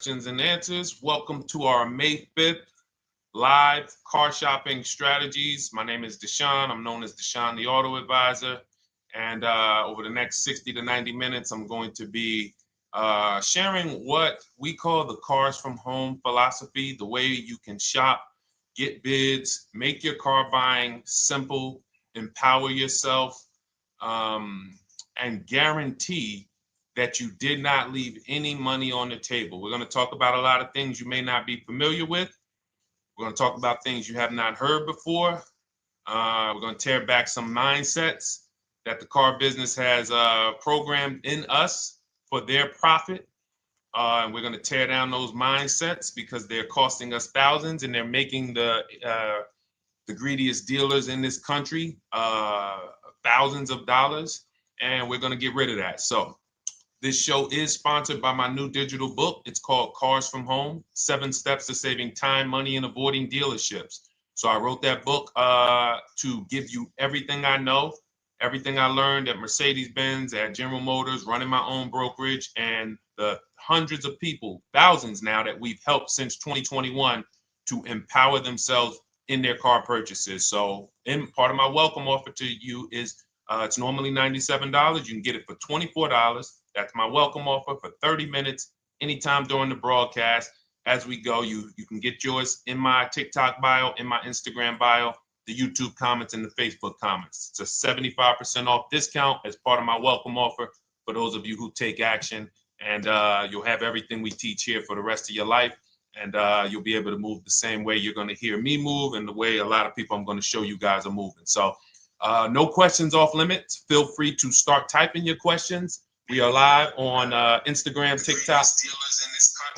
questions and answers. Welcome to our May 5th live car shopping strategies. My name is Deshone. I'm known as Deshone the Auto Advisor. And over the next 60 to 90 minutes, I'm going to be sharing what we call the cars from home philosophy, the way you can shop, get bids, make your car buying simple, empower yourself, um, and guarantee that you did not leave any money on the table. We're going to talk about a lot of things you may not be familiar with. We're going to talk about things you have not heard before. We're going to tear back some mindsets that the car business has programmed in us for their profit. And we're going to tear down those mindsets because they're costing us thousands and they're making the greediest dealers in this country thousands of dollars. And we're going to get rid of that. So this show is sponsored by my new digital book. It's called Cars from Home, 7 Steps to Saving Time, Money, and Avoiding Dealerships. So I wrote that book to give you everything I know, everything I learned at Mercedes-Benz, at General Motors, running my own brokerage, and the hundreds of people, thousands now, that we've helped since 2021 to empower themselves in their car purchases. So in part of my welcome offer to you is it's normally $97. You can get it for $24. That's my welcome offer for 30 minutes, anytime during the broadcast. As we go, you can get yours in my TikTok bio, in my Instagram bio, the YouTube comments, and the Facebook comments. It's a 75% off discount as part of my welcome offer for those of you who take action. And you'll have everything we teach here for the rest of your life. And you'll be able to move the same way you're going to hear me move and the way a lot of people I'm going to show you guys are moving. So no questions off limits. Feel free to start typing your questions. We are live on Instagram, TikTok.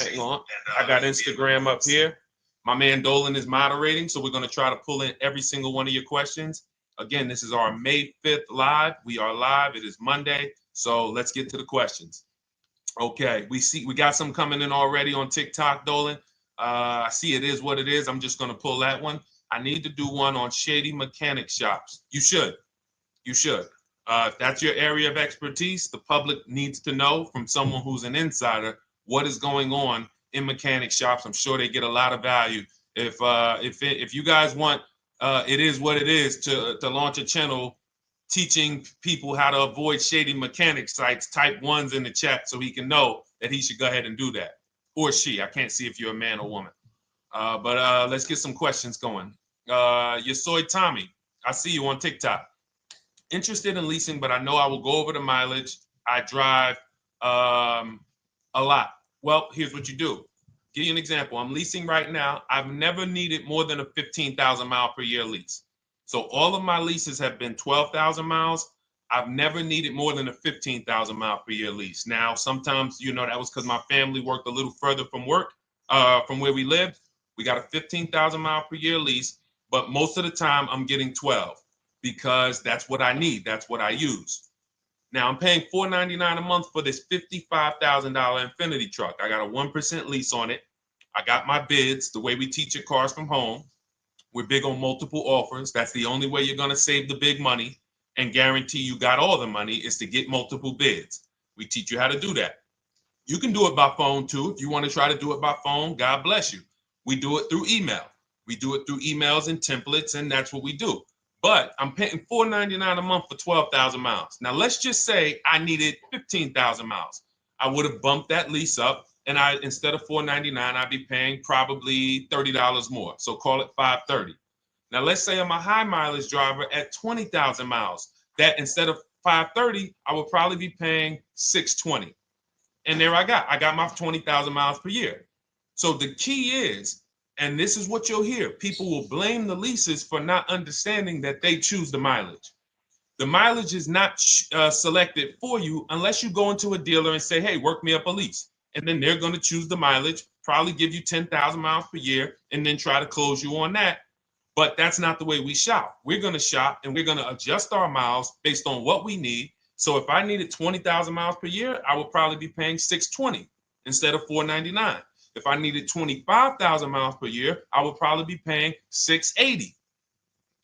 Hang on. I got Instagram up here. My man Dolan is moderating, so we're going to try to pull in every single one of your questions. Again, this is our May 5th live. We are live. It is Monday. So let's get to the questions. Okay, we got some coming in already on TikTok, Dolan. I see it is what it is. I'm just going to pull that one. I need to do one on shady mechanic shops. You should. If that's your area of expertise, the public needs to know from someone who's an insider what is going on in mechanic shops. I'm sure they get a lot of value. If you guys want, it is what it is to launch a channel teaching people how to avoid shady mechanic sites, type ones in the chat so he can know that he should go ahead and do that. Or she. I can't see if you're a man or woman. But let's get some questions going. Yosoy Tommy, I see you on TikTok. Interested in leasing, but I know I will go over the mileage. I drive a lot. Well, here's what you do. Give you an example. I'm leasing right now. I've never needed more than a 15,000 mile per year lease. So all of my leases have been 12,000 miles. I've never needed more than a 15,000 mile per year lease. Now, sometimes, that was because my family worked a little further from where we lived. We got a 15,000 mile per year lease, but most of the time I'm getting 12 because that's what I need. That's what I use. Now I'm paying $499 a month for this $55,000 Infinity truck. I got a 1% lease on it. I got my bids, the way we teach at Cars from Home. We're big on multiple offers. That's the only way you're going to save the big money and guarantee you got all the money is to get multiple bids. We teach you how to do that. You can do it by phone too. If you want to try to do it by phone, God bless you. We do it through email. We do it through emails and templates, and that's what we do. But I'm paying $499 a month for 12,000 miles. Now, let's just say I needed 15,000 miles. I would have bumped that lease up, and instead of $499, I'd be paying probably $30 more. So call it $530. Now, let's say I'm a high mileage driver at 20,000 miles. That instead of $530, I would probably be paying $620. And there I got my 20,000 miles per year. So the key is, and this is what you'll hear, people will blame the leases for not understanding that they choose the mileage. The mileage is not selected for you unless you go into a dealer and say, hey, work me up a lease. And then they're going to choose the mileage, probably give you 10,000 miles per year, and then try to close you on that. But that's not the way we shop. We're going to shop and we're going to adjust our miles based on what we need. So if I needed 20,000 miles per year, I would probably be paying $620 instead of $499. If I needed 25,000 miles per year, I would probably be paying $680.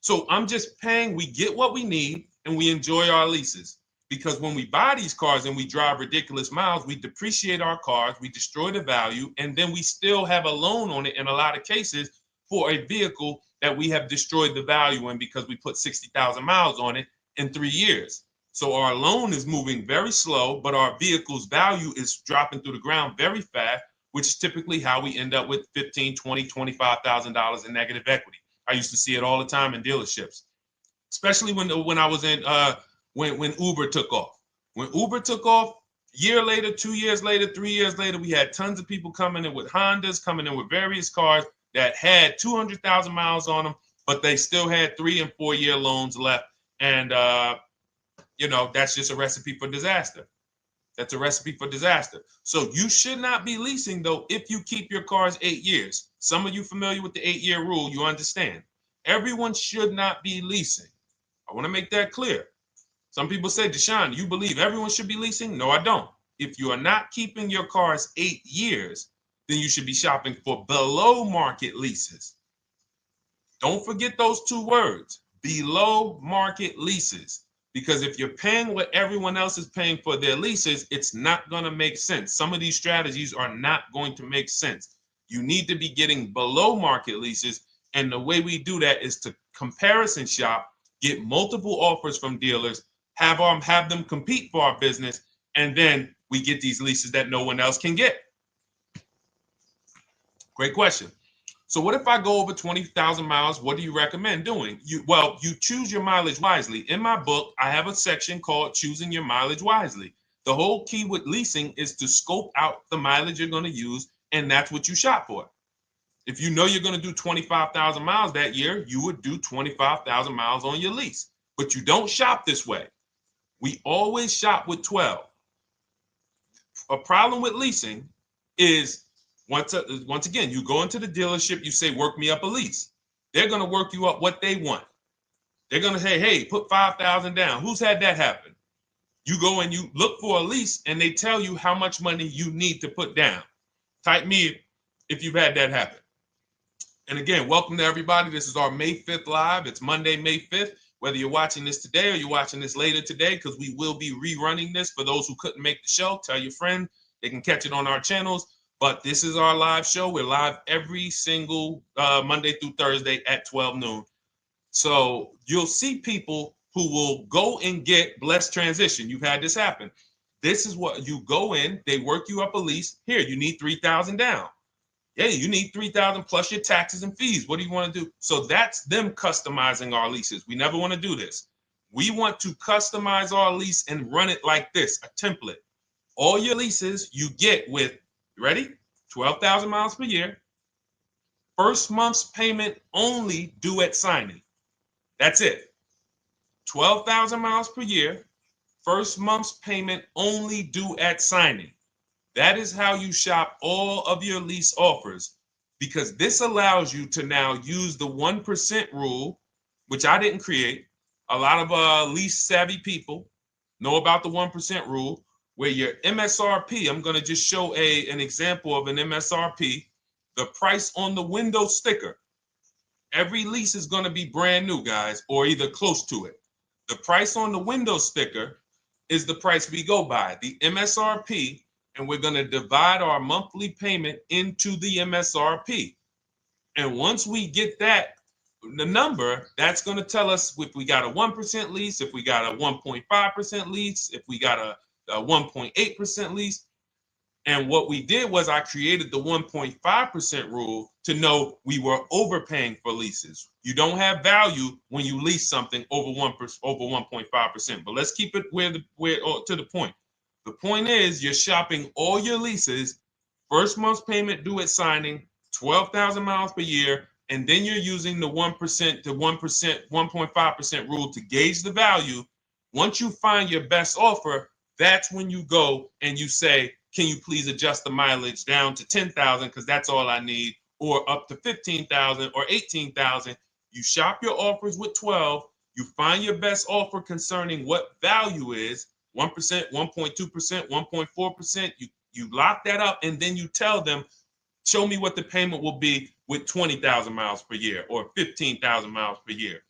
So I'm just paying, we get what we need and we enjoy our leases. because when we buy these cars and we drive ridiculous miles, we depreciate our cars, we destroy the value, and then we still have a loan on it in a lot of cases for a vehicle that we have destroyed the value in because we put 60,000 miles on it in 3 years. So our loan is moving very slow, but our vehicle's value is dropping through the ground very fast, which is typically how we end up with $15,000, $20,000, $25,000 in negative equity. I used to see it all the time in dealerships, especially when I was in when Uber took off. When Uber took off, year later, 2 years later, 3 years later, we had tons of people coming in with Hondas, coming in with various cars that had 200,000 miles on them, but they still had 3 and 4 year loans left. And, that's just a recipe for disaster. That's a recipe for disaster. So you should not be leasing, though, if you keep your cars 8 years. Some of you familiar with the 8-year rule, you understand. Everyone should not be leasing. I want to make that clear. Some people say, Deshone, you believe everyone should be leasing? No, I don't. If you are not keeping your cars 8 years, then you should be shopping for below market leases. Don't forget those 2 words, below market leases. Because if you're paying what everyone else is paying for their leases, it's not going to make sense. Some of these strategies are not going to make sense. You need to be getting below market leases. And the way we do that is to comparison shop, get multiple offers from dealers, have them compete for our business, and then we get these leases that no one else can get. Great question. So what if I go over 20,000 miles? What do you recommend doing? You choose your mileage wisely. In my book, I have a section called Choosing Your Mileage Wisely. The whole key with leasing is to scope out the mileage you're going to use, and that's what you shop for. If you know you're going to do 25,000 miles that year, you would do 25,000 miles on your lease. But you don't shop this way. We always shop with 12. A problem with leasing is once again, you go into the dealership, you say, work me up a lease. They're going to work you up what they want. They're going to say, hey, put 5,000 down. Who's had that happen? You go and you look for a lease and they tell you how much money you need to put down. Type me if you've had that happen. And again, welcome to everybody. This is our May 5th live. It's Monday, May 5th. Whether you're watching this today or you're watching this later today, because we will be rerunning this for those who couldn't make the show. Tell your friend they can catch it on our channels. But this is our live show. We're live every single Monday through Thursday at 12 noon. So you'll see people who will go and get Blessed Transition. You've had this happen. This is what you go in. They work you up a lease. Here, you need 3,000 down. Hey, you need 3,000 plus your taxes and fees. What do you want to do? So that's them customizing our leases. We never want to do this. We want to customize our lease and run it like this, a template. All your leases you get with, ready? 12,000 miles per year. First month's payment only due at signing. That's it. 12,000 miles per year. First month's payment only due at signing. That is how you shop all of your lease offers, because this allows you to now use the 1% rule, which I didn't create. A lot of lease savvy people know about the 1% rule, where your MSRP, I'm going to just show an example of an MSRP, the price on the window sticker. Every lease is going to be brand new, guys, or either close to it. The price on the window sticker is the price we go by, the MSRP, and we're going to divide our monthly payment into the MSRP. And once we get that, the number, that's going to tell us if we got a 1% lease, if we got a 1.5% lease, if we got a 1.8% lease. And what we did was I created the 1.5% rule to know we were overpaying for leases. You don't have value when you lease something over 1.5%. But let's keep it to the point. The point is you're shopping all your leases, first month's payment due at signing, 12,000 miles per year, and then you're using the 1% to 1.5% rule to gauge the value. Once you find your best offer, that's when you go and you say, can you please adjust the mileage down to 10,000 because that's all I need, or up to 15,000 or 18,000. You shop your offers with 12. You find your best offer concerning what value is, 1%, 1.2%, 1.4%. You lock that up, and then you tell them, show me what the payment will be with 20,000 miles per year or 15,000 miles per year.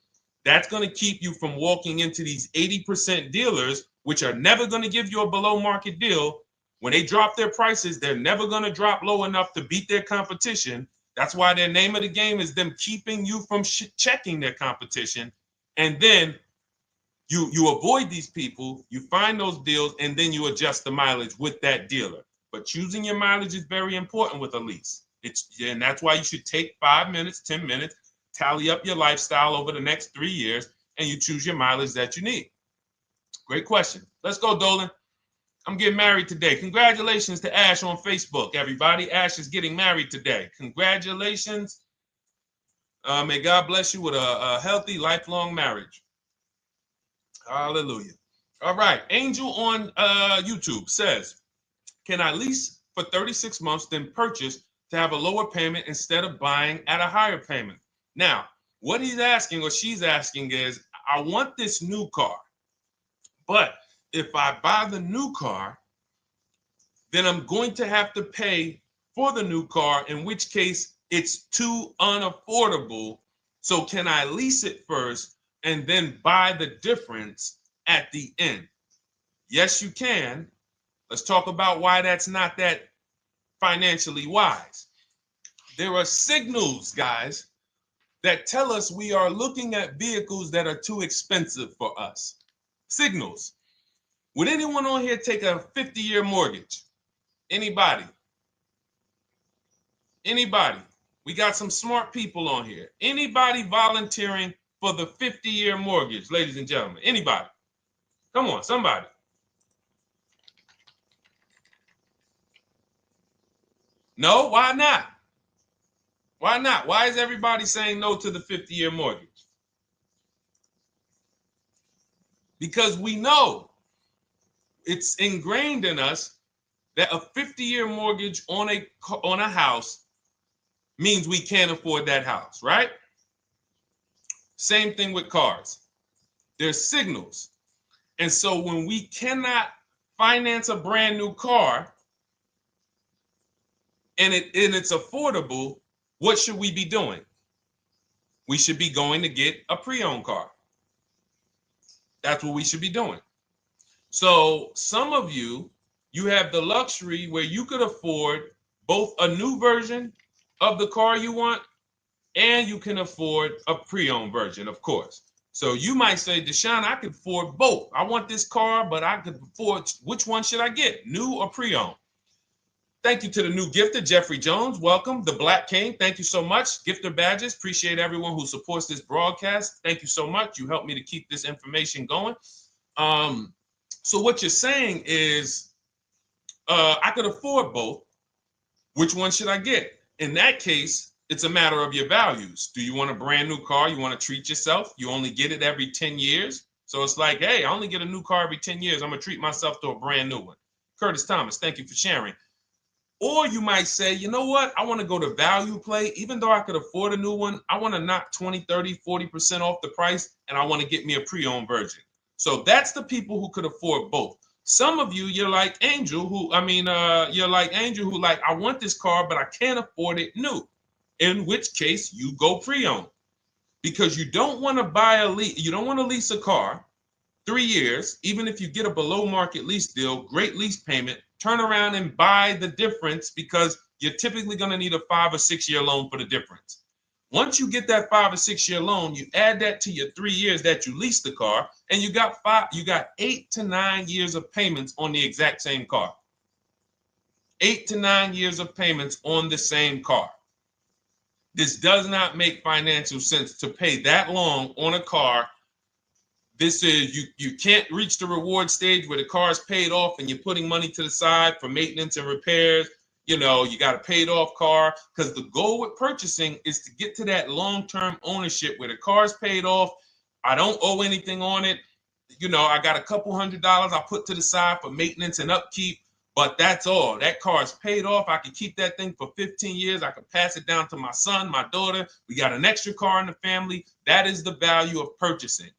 That's going to keep you from walking into these 80% dealers which are never going to give you a below market deal. When they drop their prices, they're never going to drop low enough to beat their competition. That's why their name of the game is them keeping you from checking their competition. And then you avoid these people, you find those deals, and then you adjust the mileage with that dealer. But choosing your mileage is very important with a lease. And that's why you should take 5 minutes, 10 minutes, tally up your lifestyle over the next 3 years, and you choose your mileage that you need. Great question. Let's go, Dolan. I'm getting married today. Congratulations to Ash on Facebook, everybody. Ash is getting married today. Congratulations. May God bless you with a healthy, lifelong marriage. Hallelujah. All right. Angel on YouTube says, can I lease for 36 months, then purchase to have a lower payment instead of buying at a higher payment? Now, what he's asking or she's asking is, I want this new car, but if I buy the new car, then I'm going to have to pay for the new car, in which case it's too unaffordable. So can I lease it first and then buy the difference at the end? Yes, you can. Let's talk about why that's not that financially wise. There are signals, guys, that tell us we are looking at vehicles that are too expensive for us. Signals. Would anyone on here take a 50-year mortgage? Anybody? Anybody? We got some smart people on here. Anybody volunteering for the 50-year mortgage, ladies and gentlemen? Anybody? Come on, somebody. No, why not? Why not? Why is everybody saying no to the 50-year mortgage? Because we know it's ingrained in us that a 50-year mortgage on a house means we can't afford that house, right? Same thing with cars. There's signals. And so when we cannot finance a brand new car and it's affordable, what should we be doing? We should be going to get a pre-owned car. That's what we should be doing. So some of you have the luxury where you could afford both a new version of the car you want, and you can afford a pre-owned version, of course. So you might say, Deshone, I could afford both. I want this car, but I could afford, which one should I get, new or pre-owned? Thank you to the new gifter, Jeffrey Jones. Welcome, the Black King. Thank you so much. Gifter badges. Appreciate everyone who supports this broadcast. Thank you so much. You helped me to keep this information going. So what you're saying is, I could afford both. Which one should I get? In that case, it's a matter of your values. Do you want a brand new car? You want to treat yourself? You only get it every 10 years. So it's like, hey, I only get a new car every 10 years. I'm going to treat myself to a brand new one. Curtis Thomas, thank you for sharing. Or you might say, you know what? I want to go to value play. Even though I could afford a new one, I want to knock 20, 30, 40% off the price, and I want to get me a pre-owned version. So that's the people who could afford both. Some of you, you're like Angel, who like, I want this car, but I can't afford it new. In which case you go pre-owned, because you don't want to buy you don't want to lease a car 3 years, even if you get a below market lease deal, great lease payment, turn around and buy the difference, because you're typically going to need a 5 or 6 year loan for the difference. Once you get that 5 or 6 year loan, you add that to your 3 years that you leased the car, and you got 8 to 9 years of payments on the exact same car. 8 to 9 years of payments on the same car. This does not make financial sense to pay that long on a car. This is, you can't reach the reward stage where the car is paid off and you're putting money to the side for maintenance and repairs. You know, you got a paid off car, because the goal with purchasing is to get to that long-term ownership where the car is paid off. I don't owe anything on it. You know, I got a couple $100 I put to the side for maintenance and upkeep, but that's all. That car is paid off. I can keep that thing for 15 years. I can pass it down to my son, my daughter. We got an extra car in the family. That is the value of purchasing.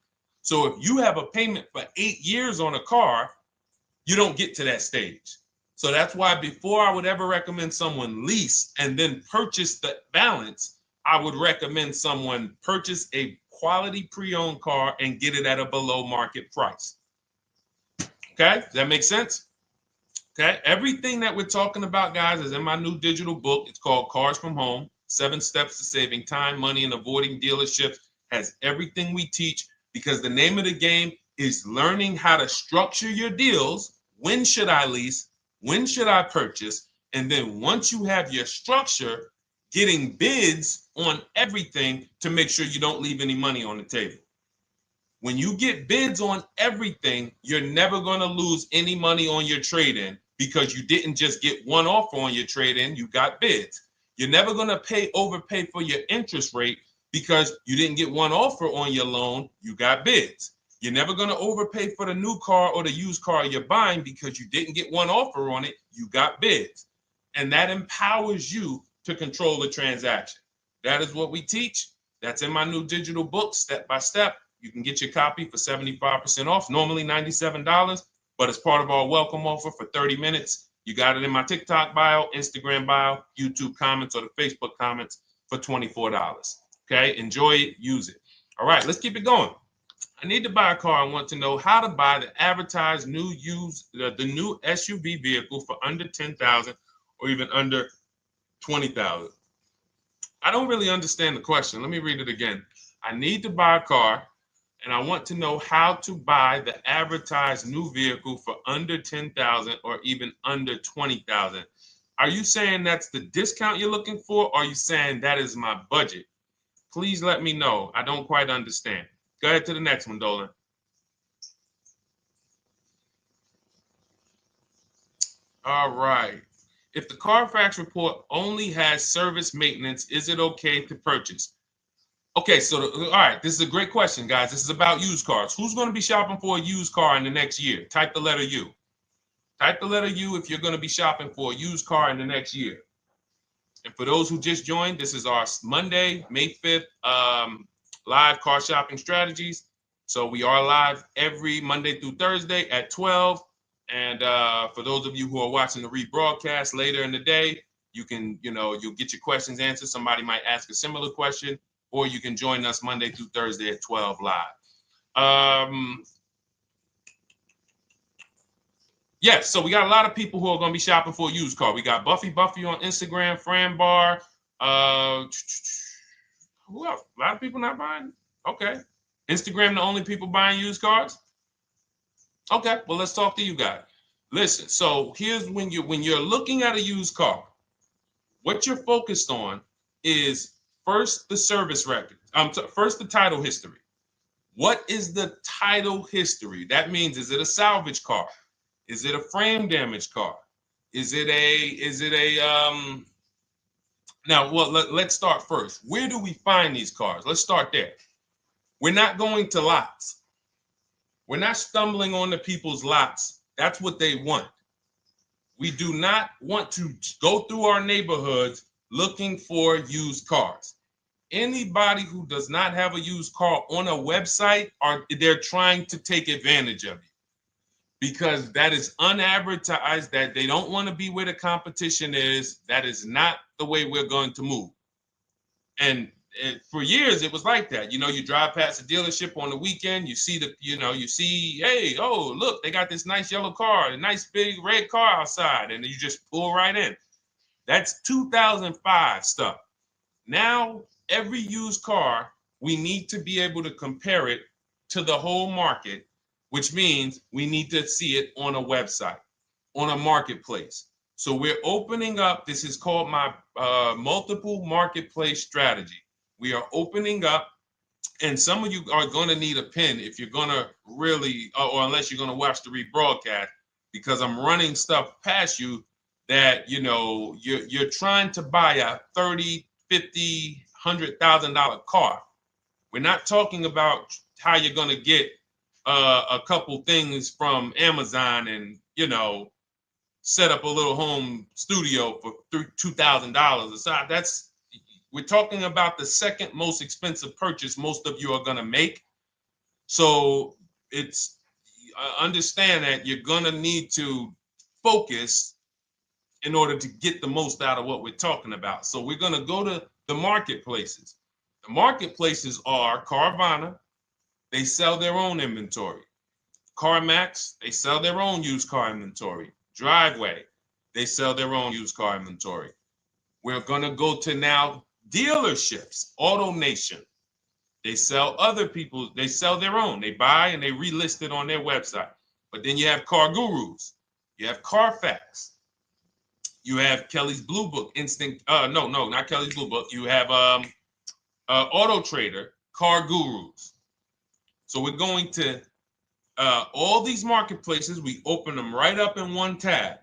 So if you have a payment for 8 years on a car, you don't get to that stage. So that's why before I would ever recommend someone lease and then purchase the balance, I would recommend someone purchase a quality pre-owned car and get it at a below market price. Okay, does that make sense? Okay, everything that we're talking about, guys, is in my new digital book. It's called Cars from Home, 7 Steps to Saving Time, Money, and Avoiding Dealerships. Has everything we teach, because the name of the game is learning how to structure your deals. When should I lease? When should I purchase? And then once you have your structure, getting bids on everything to make sure you don't leave any money on the table. When you get bids on everything, you're never going to lose any money on your trade-in, because you didn't just get one offer on your trade-in, you got bids. You're never going to overpay for your interest rate, because you didn't get one offer on your loan, you got bids. You're never going to overpay for the new car or the used car you're buying, because you didn't get one offer on it, you got bids. And that empowers you to control the transaction. That is what we teach. That's in my new digital book, step by step. You can get your copy for 75% off, normally $97, but it's part of our welcome offer for 30 minutes. You got it in my TikTok bio, Instagram bio, YouTube comments, or the Facebook comments for $24. Okay, enjoy it, use it. All right, let's keep it going. I need to buy a car. I want to know how to buy the advertised the new SUV vehicle for under $10,000 or even under $20,000. I don't really understand the question. Let me read it again. I need to buy a car, and I want to know how to buy the advertised new vehicle for under $10,000 or even under $20,000. Are you saying that's the discount you're looking for, or are you saying that is my budget? Please let me know. I don't quite understand. Go ahead to the next one, Dolan. All right. If the Carfax report only has service maintenance, is it okay to purchase? Okay, so all right, this is a great question, guys. This is about used cars. Who's going to be shopping for a used car in the next year? Type the letter U. Type the letter U if you're going to be shopping for a used car in the next year. And for those who just joined, this is our Monday, May 5th, live car shopping strategies. So we are live every Monday through Thursday at 12. And for those of you who are watching the rebroadcast later in the day, you can, you'll get your questions answered. Somebody might ask a similar question, or you can join us Monday through Thursday at 12 live. Yes, so we got a lot of people who are going to be shopping for a used car. We got Buffy on Instagram, Fran Bar. Who else? A lot of people not buying? Okay. Instagram, the only people buying used cars? Okay, well, let's talk to you guys. Listen, so here's when you're looking at a used car, what you're focused on is first the service record. First the title history. What is the title history? That means, is it a salvage car? Is it a frame damage car? Is it a now, well, let's start first. Where do we find these cars? Let's start there. We're not going to lots. We're not stumbling onto people's lots. That's what they want. We do not want to go through our neighborhoods looking for used cars. Anybody who does not have a used car on a website, they're trying to take advantage of you, because that is unadvertised, that they don't want to be where the competition is. That is not the way we're going to move. And for years, it was like that. You drive past a dealership on the weekend, you see hey, oh, look, they got this nice yellow car, a nice big red car outside, and you just pull right in. That's 2005 stuff. Now, every used car, we need to be able to compare it to the whole market, which means we need to see it on a website, on a marketplace. So we're opening up, this is called my multiple marketplace strategy. We are opening up, and some of you are going to need a pen if you're going to really, or unless you're going to watch the rebroadcast, because I'm running stuff past you that, you're trying to buy a $30,000, $50,000, $100,000 car. We're not talking about how you're going to get a couple things from Amazon and, set up a little home studio for $2,000 aside. We're talking about the second most expensive purchase most of you are going to make. So understand that you're going to need to focus in order to get the most out of what we're talking about. So we're going to go to the marketplaces. The marketplaces are Carvana. They sell their own inventory. CarMax, they sell their own used car inventory. Driveway, they sell their own used car inventory. We're going to go to now dealerships. AutoNation, they sell other people's, they sell their own. They buy and they relist it on their website. But then you have Car Gurus, you have Carfax, you have Kelly's Blue Book, no, not Kelly's Blue Book. You have Auto Trader, Car Gurus. So we're going to all these marketplaces, we open them right up in one tab.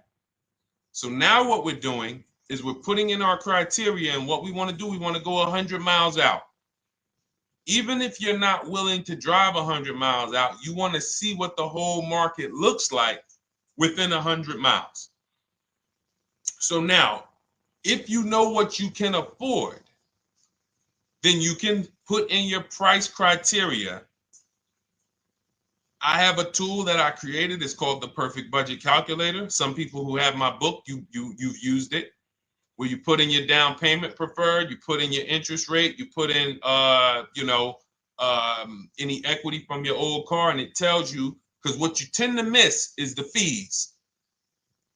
So now what we're doing is we're putting in our criteria, and what we want to do, we want to go 100 miles out. Even if you're not willing to drive 100 miles out, you want to see what the whole market looks like within 100 miles. So now, if you know what you can afford, then you can put in your price criteria. I have a tool that I created. It's called the Perfect Budget Calculator. Some people who have my book, you've used it, where you put in your down payment preferred, you put in your interest rate, you put in any equity from your old car, and it tells you, because what you tend to miss is the fees.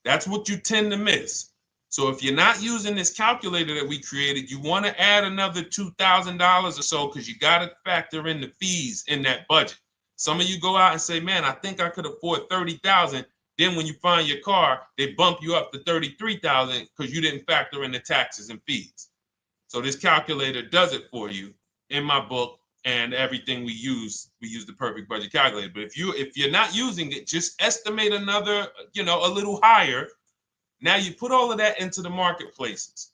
That's what you tend to miss. So if you're not using this calculator that we created, you want to add another $2,000 or so, because you got to factor in the fees in that budget. Some of you go out and say, man, I think I could afford $30,000. Then when you find your car, they bump you up to $33,000 because you didn't factor in the taxes and fees. So this calculator does it for you in my book, and everything we use the Perfect Budget Calculator. But if you're not using it, just estimate another, a little higher. Now you put all of that into the marketplaces.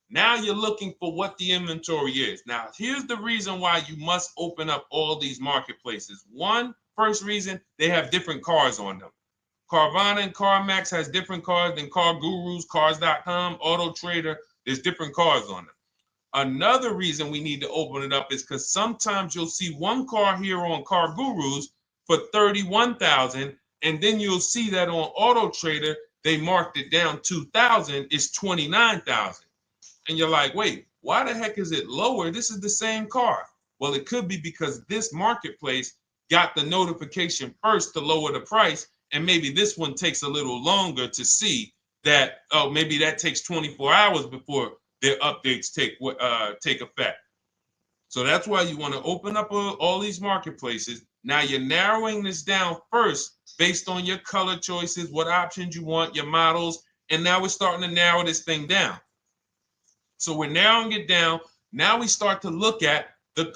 Now you're looking for what the inventory is. Now, here's the reason why you must open up all these marketplaces. First reason, they have different cars on them. Carvana and CarMax has different cars than Car Gurus, Cars.com, Auto Trader. There's different cars on them. Another reason we need to open it up is because sometimes you'll see one car here on Car Gurus for $31,000, and then you'll see that on Auto Trader, they marked it down $2,000, it's $29,000. And you're like, wait, why the heck is it lower? This is the same car. Well, it could be because this marketplace got the notification first to lower the price, and maybe this one takes a little longer to see that, oh, maybe that takes 24 hours before their updates take effect. So that's why you want to open up all these marketplaces. Now you're narrowing this down first based on your color choices, what options you want, your models, and now we're starting to narrow this thing down. So we're narrowing it down. Now we start to look at the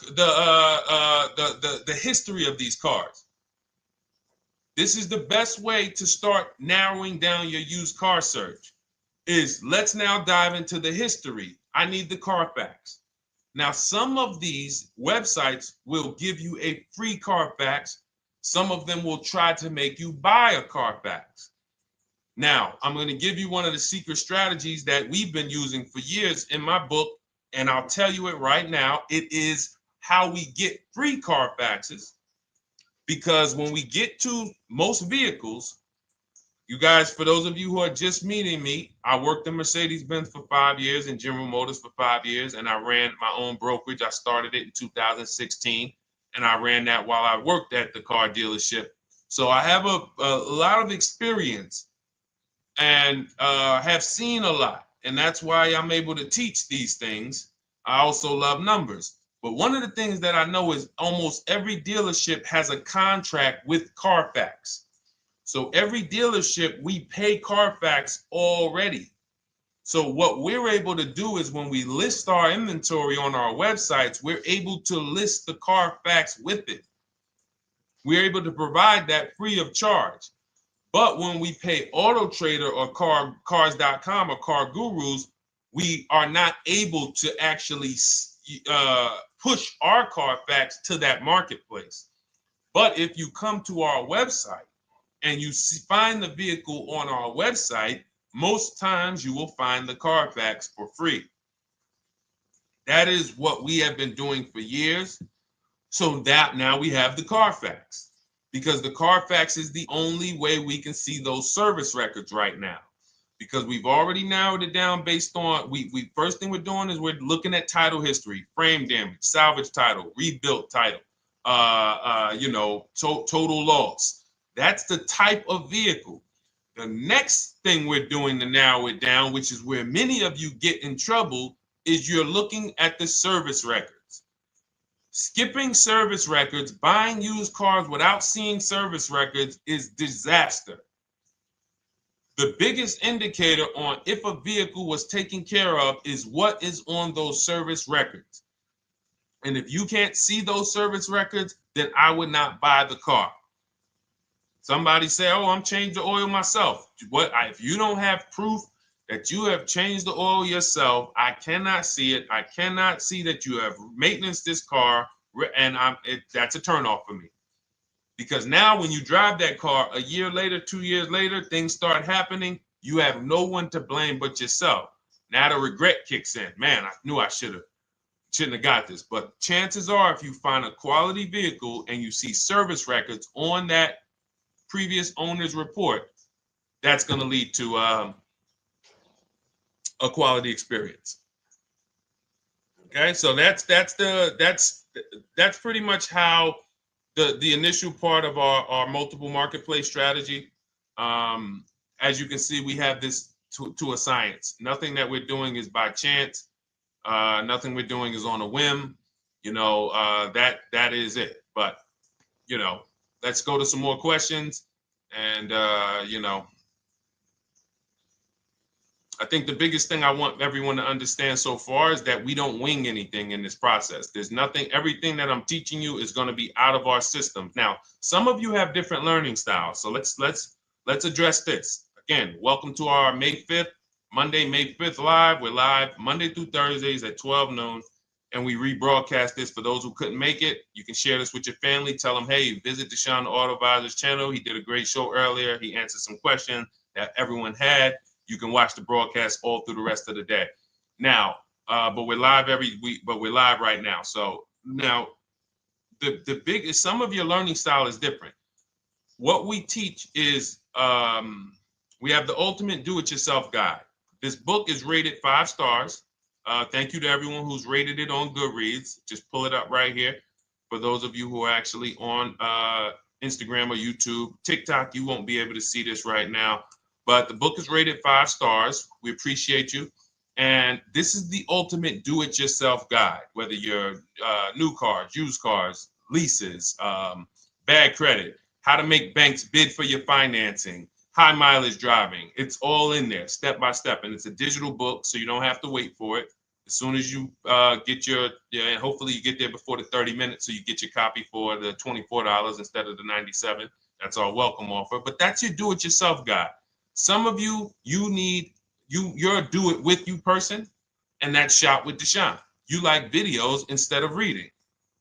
history of these cars. This is the best way to start narrowing down your used car search. Let's now dive into the history. I need the Carfax. Now, some of these websites will give you a free Carfax. Some of them will try to make you buy a Carfax. Now, I'm going to give you one of the secret strategies that we've been using for years in my book, and I'll tell you it right now. It is how we get free Carfaxes, because when we get to most vehicles, you guys, for those of you who are just meeting me, I worked in Mercedes-Benz for 5 years and General Motors for 5 years, and I ran my own brokerage. I started it in 2016, and I ran that while I worked at the car dealership. So I have a lot of experience and have seen a lot, and that's why I'm able to teach these things. I also love numbers. But one of the things that I know is almost every dealership has a contract with Carfax. So every dealership, we pay Carfax already. So what we're able to do is when we list our inventory on our websites, we're able to list the Carfax with it. We're able to provide that free of charge. But when we pay Auto Trader or Cars.com or Car Gurus, we are not able to actually push our Carfax to that marketplace. But if you come to our website and you find the vehicle on our website, most times you will find the Carfax for free. That is what we have been doing for years. So that now we have the Carfax, because the Carfax is the only way we can see those service records right now, because we've already narrowed it down based on, first thing we're doing is we're looking at title history, frame damage, salvage title, rebuilt title, total loss. That's the type of vehicle. The next thing we're doing to narrow it down, which is where many of you get in trouble, is you're looking at the service records. Skipping service records, buying used cars without seeing service records is disaster. The biggest indicator on if a vehicle was taken care of is what is on those service records. And if you can't see those service records, then I would not buy the car. Somebody say, oh, I'm changing the oil myself. If you don't have proof that you have changed the oil yourself, I cannot see it. I cannot see that you have maintenance this car, and that's a turnoff for me. Because now when you drive that car a year later, 2 years later, things start happening. You have no one to blame but yourself. Now the regret kicks in. Man, I knew I shouldn't have got this. But chances are, if you find a quality vehicle and you see service records on that previous owner's report, that's going to lead to a quality experience. Okay, so that's pretty much how the initial part of our multiple marketplace strategy. As you can see, we have this to a science. Nothing that we're doing is by chance. Nothing we're doing is on a whim. That is it. But let's go to some more questions. And I think the biggest thing I want everyone to understand so far is that we don't wing anything in this process. There's nothing, everything that I'm teaching you is going to be out of our system. Now, some of you have different learning styles. So let's address this. Again, welcome to our May 5th, Monday, May 5th live. We're live Monday through Thursdays at 12 noon. And we rebroadcast this for those who couldn't make it. You can share this with your family. Tell them, hey, visit Deshone the Auto Advisor's channel. He did a great show earlier. He answered some questions that everyone had. You can watch the broadcast all through the rest of the day. Now, but we're live every week, but we're live right now. So now the biggest, some of your learning style is different. What we teach is we have the ultimate do-it-yourself guide. This book is rated 5 stars. Thank you to everyone who's rated it on Goodreads. Just pull it up right here. For those of you who are actually on Instagram or YouTube, TikTok, you won't be able to see this right now. But the book is rated 5 stars. We appreciate you. And this is the ultimate do-it-yourself guide, whether you're new cars, used cars, leases, bad credit, how to make banks bid for your financing, high mileage driving. It's all in there, step by step. And it's a digital book, so you don't have to wait for it. As soon as you get and hopefully you get there before the 30 minutes, so you get your copy for the $24 instead of the $97. That's our welcome offer. But that's your do-it-yourself guide. Some of you, you're a do-it-with-you person, and that's Shop with Deshone. You like videos instead of reading.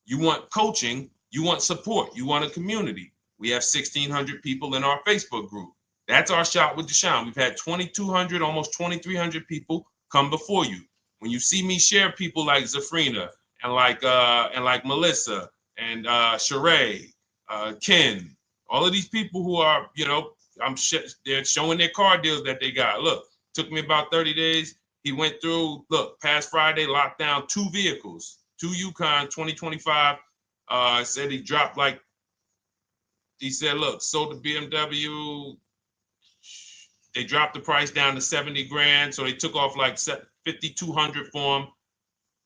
You want coaching. You want support. You want a community. We have 1,600 people in our Facebook group. That's our Shop with Deshone. We've had 2,200, almost 2,300 people come before you. When you see me share people like Zafrina and like Melissa and Sheree, Ken, all of these people who are, they're showing their car deals that they got. Look, took me about 30 days. He went through, past Friday, locked down 2 vehicles, 2 Yukon 2025. Said he dropped sold the BMW. They dropped the price down to 70 grand. So they took off like 5,200 for him.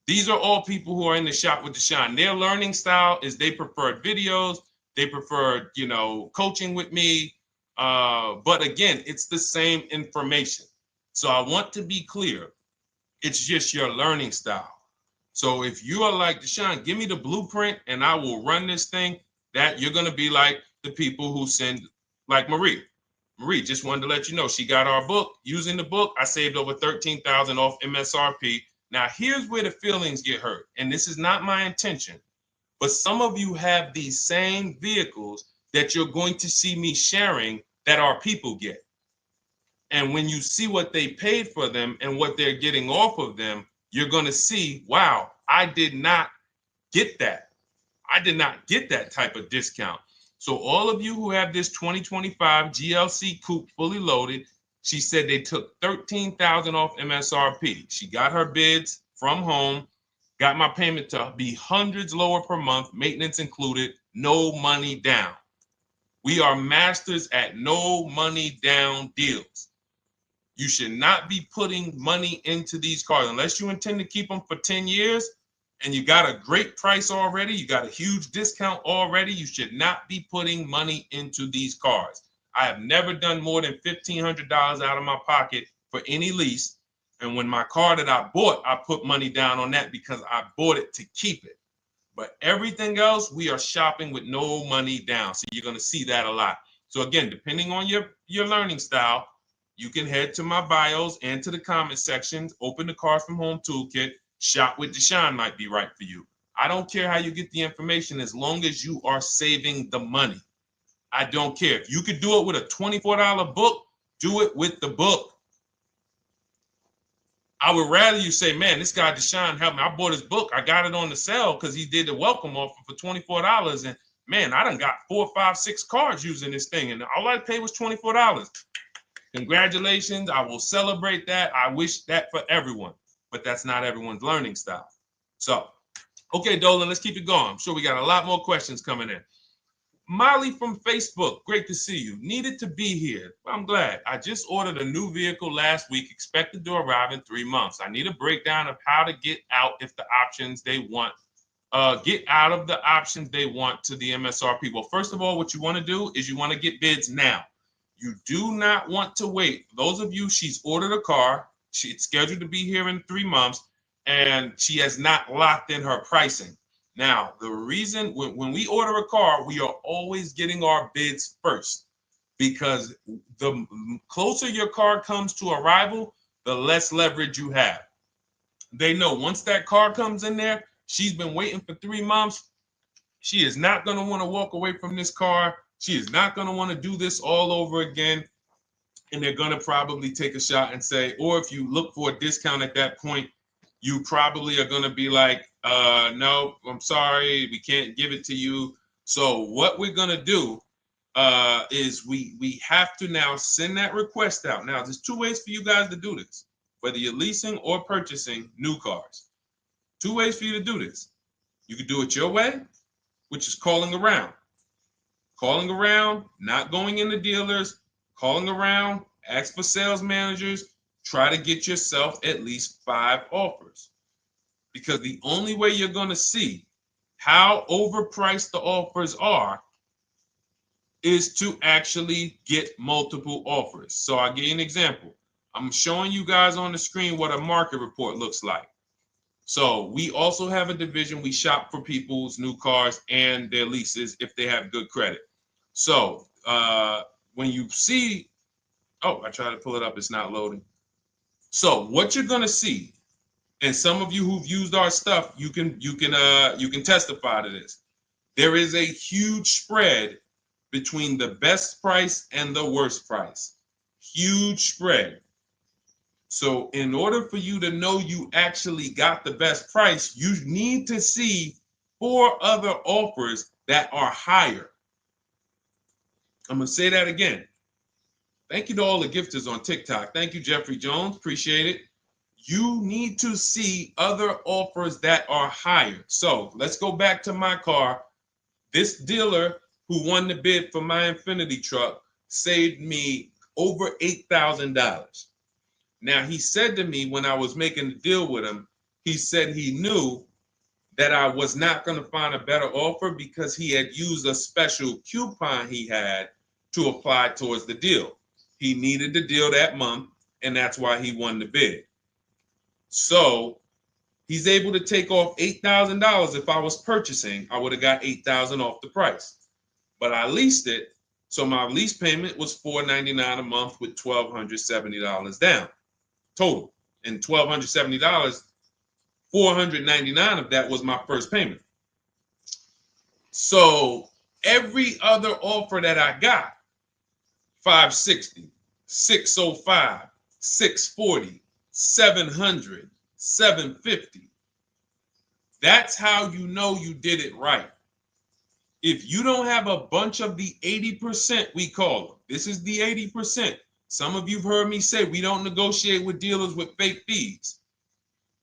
These are all people who are in the Shop with Deshone. Their learning style is they prefer videos. They prefer, coaching with me. But again, it's the same information. So I want to be clear. It's just your learning style. So if you are like Deshone, give me the blueprint and I will run this thing. That you're going to be like the people who send, like Marie. Marie just wanted to let you know she got our book. Using the book, I saved over $13,000 off MSRP. Now here's where the feelings get hurt. And this is not my intention. But some of you have these same vehicles that you're going to see me sharing that our people get. And when you see what they paid for them and what they're getting off of them, you're going to see, wow, I did not get that. I did not get that type of discount. So all of you who have this 2025 GLC coupe fully loaded, she said they took $13,000 off MSRP. She got her bids from home, got my payment to be hundreds lower per month, maintenance included, no money down. We are masters at no money down deals. You should not be putting money into these cars unless you intend to keep them for 10 years and you got a great price already. You got a huge discount already. You should not be putting money into these cars. I have never done more than $1,500 out of my pocket for any lease. And when my car that I bought, I put money down on that because I bought it to keep it. But everything else, we are shopping with no money down. So you're going to see that a lot. So again, depending on your learning style, you can head to my bios and to the comment sections, open the Cars from Home Toolkit, Shop with Deshone might be right for you. I don't care how you get the information as long as you are saving the money. I don't care. If you could do it with a $24 book, do it with the book. I would rather you say, man, this guy Deshone helped me. I bought his book. I got it on the sale because he did the welcome offer for $24. And man, I done got 4, 5, 6 cars using this thing. And all I paid was $24. Congratulations. I will celebrate that. I wish that for everyone, but that's not everyone's learning style. So, okay, Dolan, let's keep it going. I'm sure we got a lot more questions coming in. Molly from Facebook, great to see you. Needed to be here. Well, I'm glad. I just ordered a new vehicle last week, expected to arrive in 3 months. I need a breakdown of how to get out if the options they want, get out of the options they want to the MSRP. Well, first of all, what you want to do is you want to get bids now. You do not want to wait. Those of you, she's ordered a car. She's scheduled to be here in 3 months, and she has not locked in her pricing. Now, the reason when we order a car, we are always getting our bids first because the closer your car comes to arrival, the less leverage you have. They know once that car comes in there, she's been waiting for 3 months. She is not going to want to walk away from this car. She is not going to want to do this all over again. And they're going to probably take a shot and say, or if you look for a discount at that point, you probably are going to be like, no, I'm sorry, we can't give it to you. So what we're going to do is we have to now send that request out. Now, there's 2 ways for you guys to do this, whether you're leasing or purchasing new cars. 2 ways for you to do this. You could do it your way, which is calling around. Calling around, not going into dealers, calling around, ask for sales managers, try to get yourself at least 5 offers. Because the only way you're going to see how overpriced the offers are is to actually get multiple offers. So I'll give you an example. I'm showing you guys on the screen what a market report looks like. So we also have a division. We shop for people's new cars and their leases if they have good credit. So when you see, oh, I tried to pull it up. It's not loading. So what you're going to see, and some of you who've used our stuff, you can testify to this. There is a huge spread between the best price and the worst price. Huge spread. So in order for you to know you actually got the best price, you need to see 4 other offers that are higher. I'm going to say that again. Thank you to all the gifters on TikTok. Thank you, Jeffrey Jones. Appreciate it. You need to see other offers that are higher. So let's go back to my car. This dealer who won the bid for my Infinity truck saved me over $8,000. Now, he said to me when I was making the deal with him, he said he knew that I was not going to find a better offer because he had used a special coupon he had to apply towards the deal. He needed the deal that month, and that's why he won the bid. So he's able to take off $8,000. If I was purchasing, I would have got $8,000 off the price. But I leased it, so my lease payment was $499 a month with $1,270 down total. And $1,270, $499 of that was my first payment. So every other offer that I got, $560, $605, $640, $700, $750. That's how you know you did it right. If you don't have a bunch of the 80%, we call them. This is the 80%. Some of you've heard me say we don't negotiate with dealers with fake fees.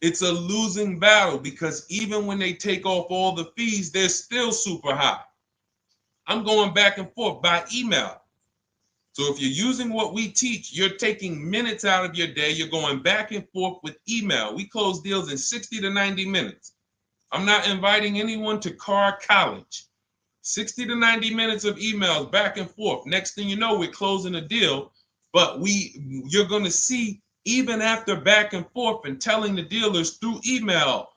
It's a losing battle because even when they take off all the fees, they're still super high. I'm going back and forth by email. So if you're using what we teach, you're taking minutes out of your day. You're going back and forth with email. We close deals in 60 to 90 minutes. I'm not inviting anyone to car college. 60 to 90 minutes of emails back and forth. Next thing you know, we're closing a deal. But you're going to see, even after back and forth and telling the dealers through email,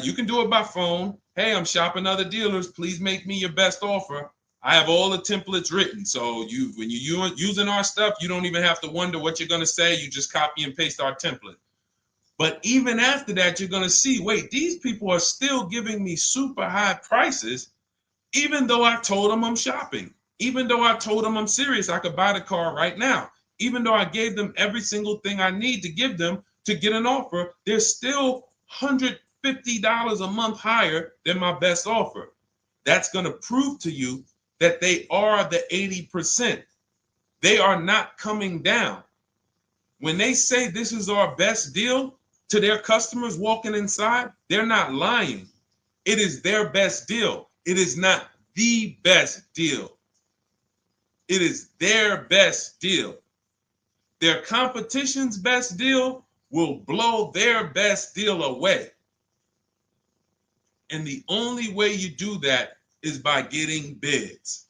you can do it by phone. Hey, I'm shopping other dealers. Please make me your best offer. I have all the templates written. So when you're using our stuff, you don't even have to wonder what you're going to say. You just copy and paste our template. But even after that, you're going to see, wait, these people are still giving me super high prices, even though I told them I'm shopping, even though I told them I'm serious, I could buy the car right now, even though I gave them every single thing I need to give them to get an offer, they're still $150 a month higher than my best offer. That's going to prove to you that they are the 80%. They are not coming down. When they say this is our best deal to their customers walking inside, they're not lying. It is their best deal. It is not the best deal. It is their best deal. Their competition's best deal will blow their best deal away. And the only way you do that is by getting bids.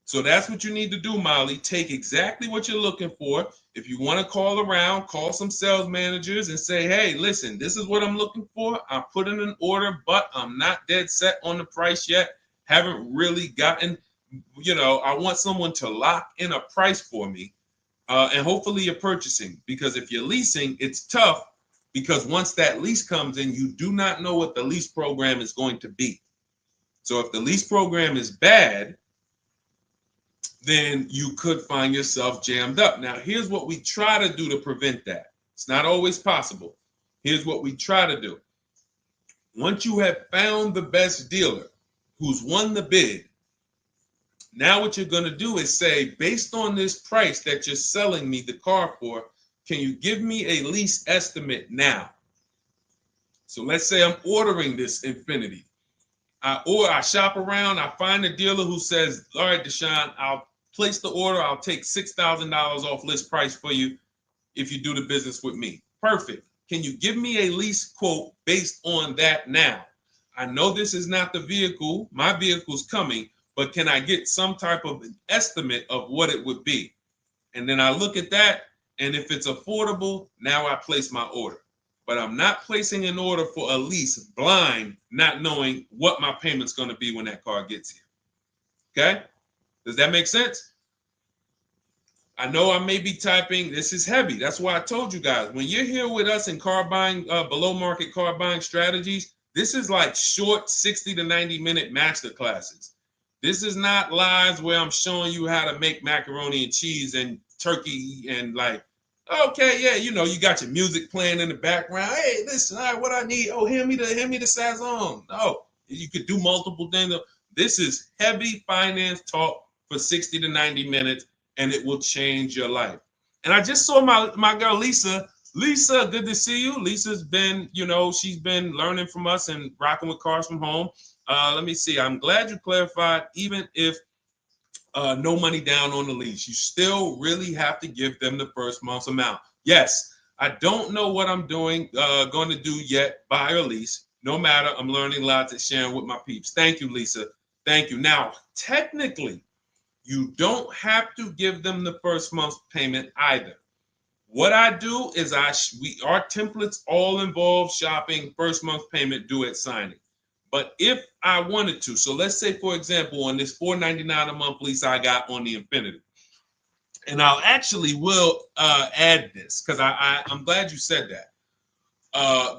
So that's what you need to do, Molly. Take exactly what you're looking for. If you want to call around, call some sales managers and say, hey, listen, this is what I'm looking for. I put in an order, but I'm not dead set on the price yet. Haven't really gotten, I want someone to lock in a price for me. And hopefully you're purchasing, because if you're leasing, it's tough, because once that lease comes in, you do not know what the lease program is going to be. So if the lease program is bad, then you could find yourself jammed up. Now, here's what we try to do to prevent that. It's not always possible. Here's what we try to do. Once you have found the best dealer who's won the bid, now what you're going to do is say, based on this price that you're selling me the car for, can you give me a lease estimate now? So let's say I'm ordering this Infiniti. I shop around, I find a dealer who says, all right, Deshone, I'll place the order. I'll take $6,000 off list price for you if you do the business with me. Perfect. Can you give me a lease quote based on that now? I know this is not the vehicle. My vehicle's coming, but can I get some type of an estimate of what it would be? And then I look at that, and if it's affordable, now I place my order. But I'm not placing an order for a lease blind, not knowing what my payment's going to be when that car gets here. Okay? Does that make sense? I know I may be typing. This is heavy. That's why I told you guys, when you're here with us in car buying, below market car buying strategies, this is like short 60 to 90 minute master classes. This is not lives where I'm showing you how to make macaroni and cheese and turkey and like, okay, yeah, you got your music playing in the background. Hey, listen, all right, what I need? Oh, hand me the Sazon. No, you could do multiple things. This is heavy finance talk for 60 to 90 minutes, and it will change your life. And I just saw my girl Lisa. Lisa, good to see you. Lisa's been, she's been learning from us and rocking with cars from home. Let me see. I'm glad you clarified, even if no money down on the lease, you still really have to give them the first month's amount. Yes, I don't know what I'm going to do yet, buy or lease. No matter, I'm learning lots and sharing with my peeps. Thank you, Lisa. Thank you. Now, technically, you don't have to give them the first month's payment either. What I do is our templates all involve shopping, first month payment due at signing. But if I wanted to, so let's say, for example, on this $499 a month lease I got on the Infiniti, and I'll actually will add this because I'm glad you said that.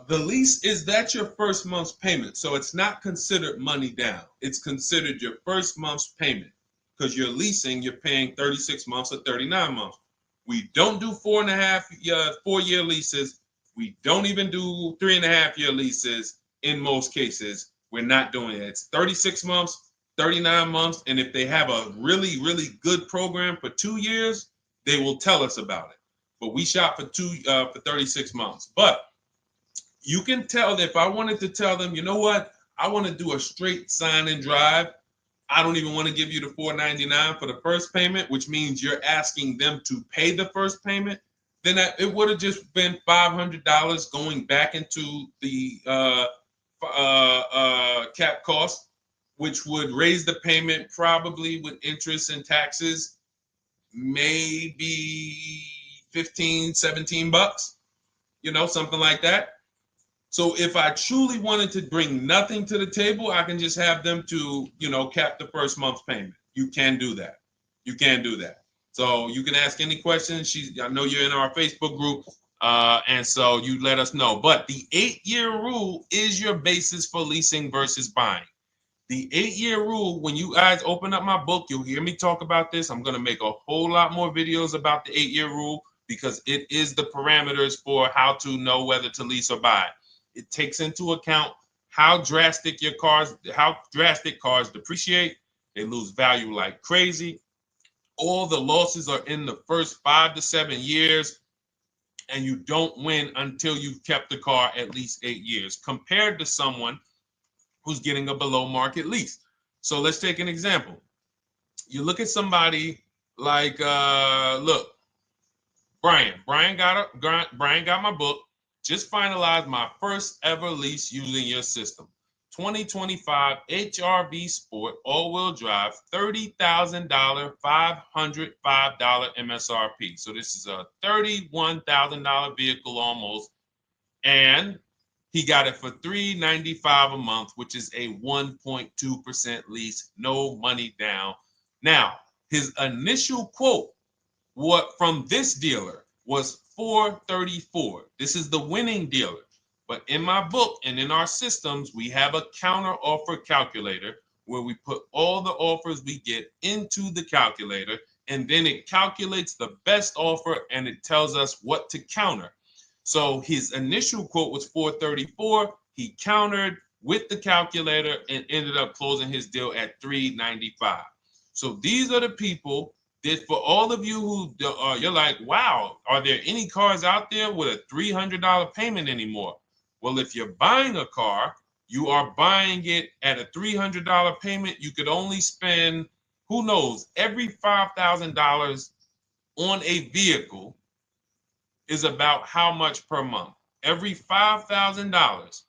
The lease, is that your first month's payment? So it's not considered money down. It's considered your first month's payment because you're leasing, you're paying 36 months or 39 months. We don't do 4-year leases. We don't even do 3.5-year leases in most cases. We're not doing it. It's 36 months, 39 months. And if they have a really, really good program for 2 years, they will tell us about it. But we shop for 36 months. But you can tell that if I wanted to tell them, you know what, I want to do a straight sign and drive, I don't even want to give you the $499 for the first payment, which means you're asking them to pay the first payment, then it would have just been $500 going back into the cap cost, which would raise the payment probably with interest and taxes, maybe 15, 17 bucks, something like that. So if I truly wanted to bring nothing to the table, I can just have them to, cap the first month's payment. You can do that. You can do that. So you can ask any questions. I know you're in our Facebook group, and so you let us know. But the 8-year rule is your basis for leasing versus buying. The 8-year rule, when you guys open up my book, you'll hear me talk about this. I'm going to make a whole lot more videos about the 8-year rule because it is the parameters for how to know whether to lease or buy. It takes into account how drastic cars depreciate. They lose value like crazy. All the losses are in the first 5 to 7 years, and you don't win until you've kept the car at least 8 years, compared to someone who's getting a below market lease. So let's take an example. You look at somebody like, look, Brian. Brian got my book. Just finalized my first ever lease using your system. 2025 HRV Sport all-wheel drive, $30,000, $505 MSRP. So this is a $31,000 vehicle almost, and he got it for $395 a month, which is a 1.2% lease, no money down. Now, his initial quote from this dealer was $434. This is the winning dealer. But in my book and in our systems, we have a counter offer calculator where we put all the offers we get into the calculator, and then it calculates the best offer and it tells us what to counter. So his initial quote was $434. He countered with the calculator and ended up closing his deal at $395. So these are the people that, for all of you who you're like, wow, are there any cars out there with a $300 payment anymore? Well, if you're buying a car, you are buying it at a $300 payment. You could only spend, who knows, every $5,000 on a vehicle is about how much per month. Every $5,000,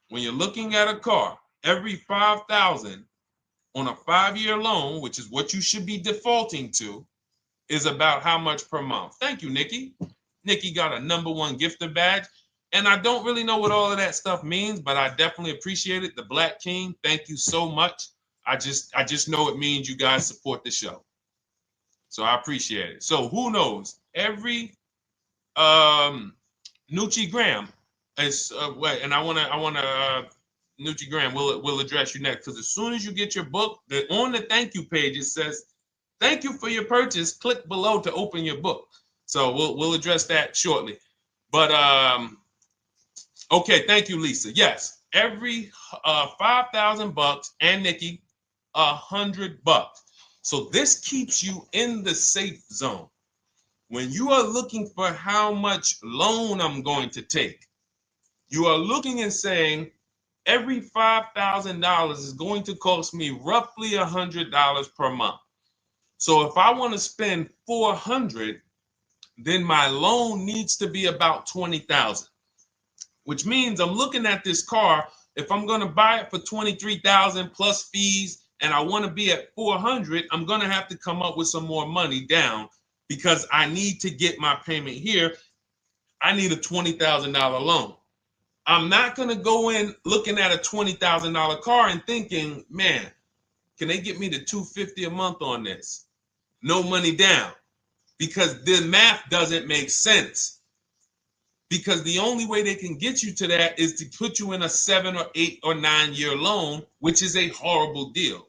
when you're looking at a car, every $5,000 on a 5-year loan, which is what you should be defaulting to, is about how much per month. Thank you, Nikki. Nikki got a #1 gifter badge. And I don't really know what all of that stuff means, but I definitely appreciate it. The Black King, thank you so much. I just know it means you guys support the show. So I appreciate it. So who knows? Every Nucci Graham is and I wanna Nucci Graham will address you next, because as soon as you get your book, on the thank you page it says, "Thank you for your purchase. Click below to open your book." So we'll address that shortly. But okay, thank you, Lisa. Yes, every $5,000, and Nikki, $100. So this keeps you in the safe zone. When you are looking for how much loan I'm going to take, you are looking and saying, every $5,000 is going to cost me roughly $100 per month. So if I want to spend $400, then my loan needs to be about $20,000, which means I'm looking at this car. If I'm going to buy it for $23,000 plus fees, and I want to be at $400, I'm going to have to come up with some more money down, because I need to get my payment here. I need a $20,000 loan. I'm not going to go in looking at a $20,000 car and thinking, man, can they get me to $250 a month on this? No money down, because the math doesn't make sense. Because the only way they can get you to that is to put you in a 7 or 8 or 9 year loan, which is a horrible deal.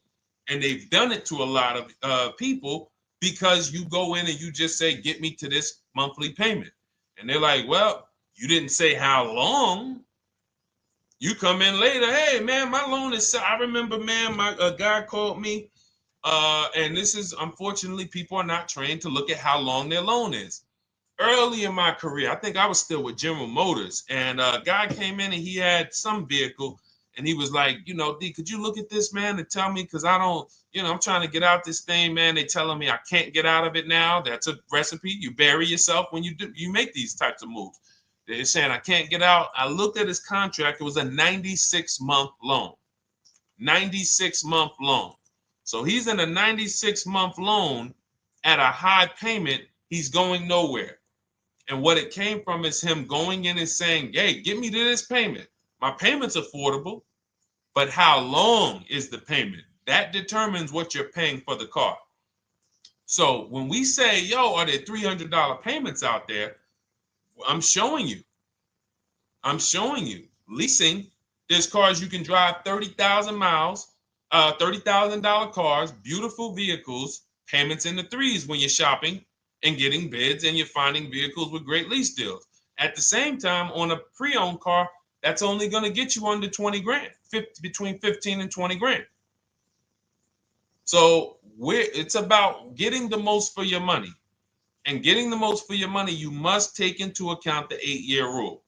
And they've done it to a lot of people, because you go in and you just say, get me to this monthly payment. And they're like, well, you didn't say how long. You come in later, hey, man, my loan is, I remember, man, a guy called me, and this is, unfortunately, people are not trained to look at how long their loan is. Early in my career, I think I was still with General Motors, and a guy came in and he had some vehicle, And he was like, you know, D, could you look at this, man, and tell me, because I don't, you know, I'm trying to get out this thing, man. They telling me I can't get out of it now. That's a recipe. You bury yourself when you make these types of moves. They're saying I can't get out. I looked at his contract. It was a 96-month loan. 96-month loan. So he's in a 96-month loan at a high payment. He's going nowhere. And what it came from is him going in and saying, hey, get me to this payment. My payment's affordable, but how long is the payment? That determines what you're paying for the car. So when we say, yo, are there $300 payments out there? I'm showing you. Leasing, there's cars you can drive 30,000 miles, $30,000 cars, beautiful vehicles, payments in the threes when you're shopping and getting bids, and you're finding vehicles with great lease deals. At the same time, on a pre-owned car, that's only going to get you under 20 grand, between 15 and 20 grand. So it's about getting the most for your money. And getting the most for your money, you must take into account the 8-year rule.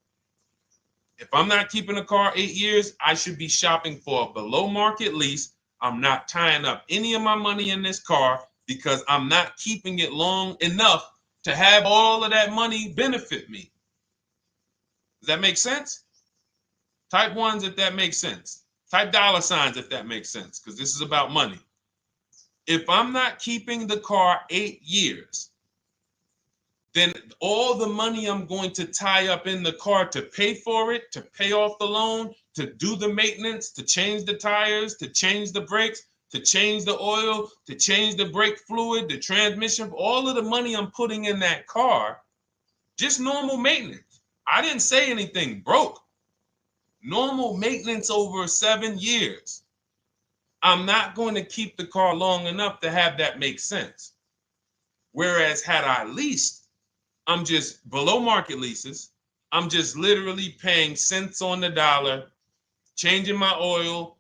If I'm not keeping a car 8 years, I should be shopping for a below market lease. I'm not tying up any of my money in this car because I'm not keeping it long enough to have all of that money benefit me. Does that make sense? Type ones if that makes sense. Type dollar signs if that makes sense, because this is about money. If I'm not keeping the car 8 years, then all the money I'm going to tie up in the car to pay for it, to pay off the loan, to do the maintenance, to change the tires, to change the brakes, to change the oil, to change the brake fluid, the transmission, all of the money I'm putting in that car, just normal maintenance. I didn't say anything broke. Normal maintenance over 7 years. I'm not going to keep the car long enough to have that make sense. Whereas had I leased, I'm just below market leases. I'm just literally paying cents on the dollar, changing my oil.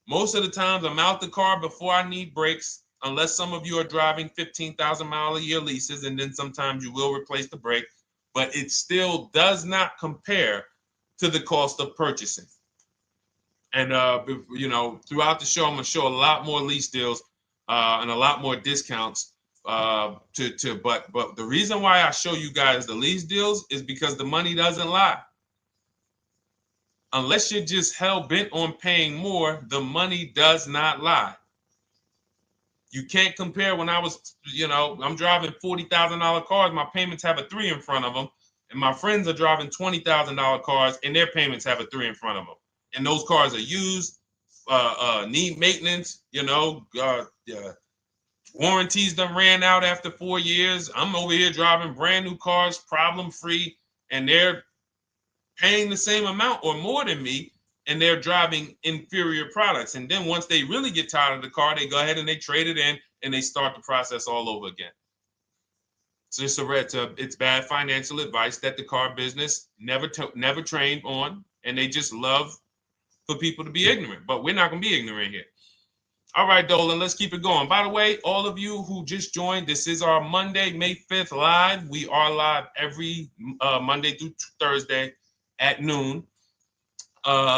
Most of the times I'm out the car before I need brakes, unless some of you are driving 15,000 mile a year leases, and then sometimes you will replace the brake, but it still does not compare to the cost of purchasing. And you know, throughout the show, I'm gonna show a lot more lease deals and a lot more discounts. But the reason why I show you guys the lease deals is because the money doesn't lie. Unless you're just hell bent on paying more, the money does not lie. You can't compare when I was, you know, I'm driving $40,000 cars. My payments have a 3 in front of them. And my friends are driving $20,000 cars and their payments have a 3 in front of them. And those cars are used, need maintenance, you know, warranties done ran out after 4 years. I'm over here driving brand new cars, problem free, and they're paying the same amount or more than me, and they're driving inferior products. And then once they really get tired of the car, they go ahead and they trade it in and they start the process all over again. So it's bad financial advice that the car business never trained on, and they just love for people to be ignorant. But we're not going to be ignorant here. All right, Dolan, let's keep it going. By the way, all of you who just joined, this is our Monday, May 5th live. We are live every Monday through Thursday at noon.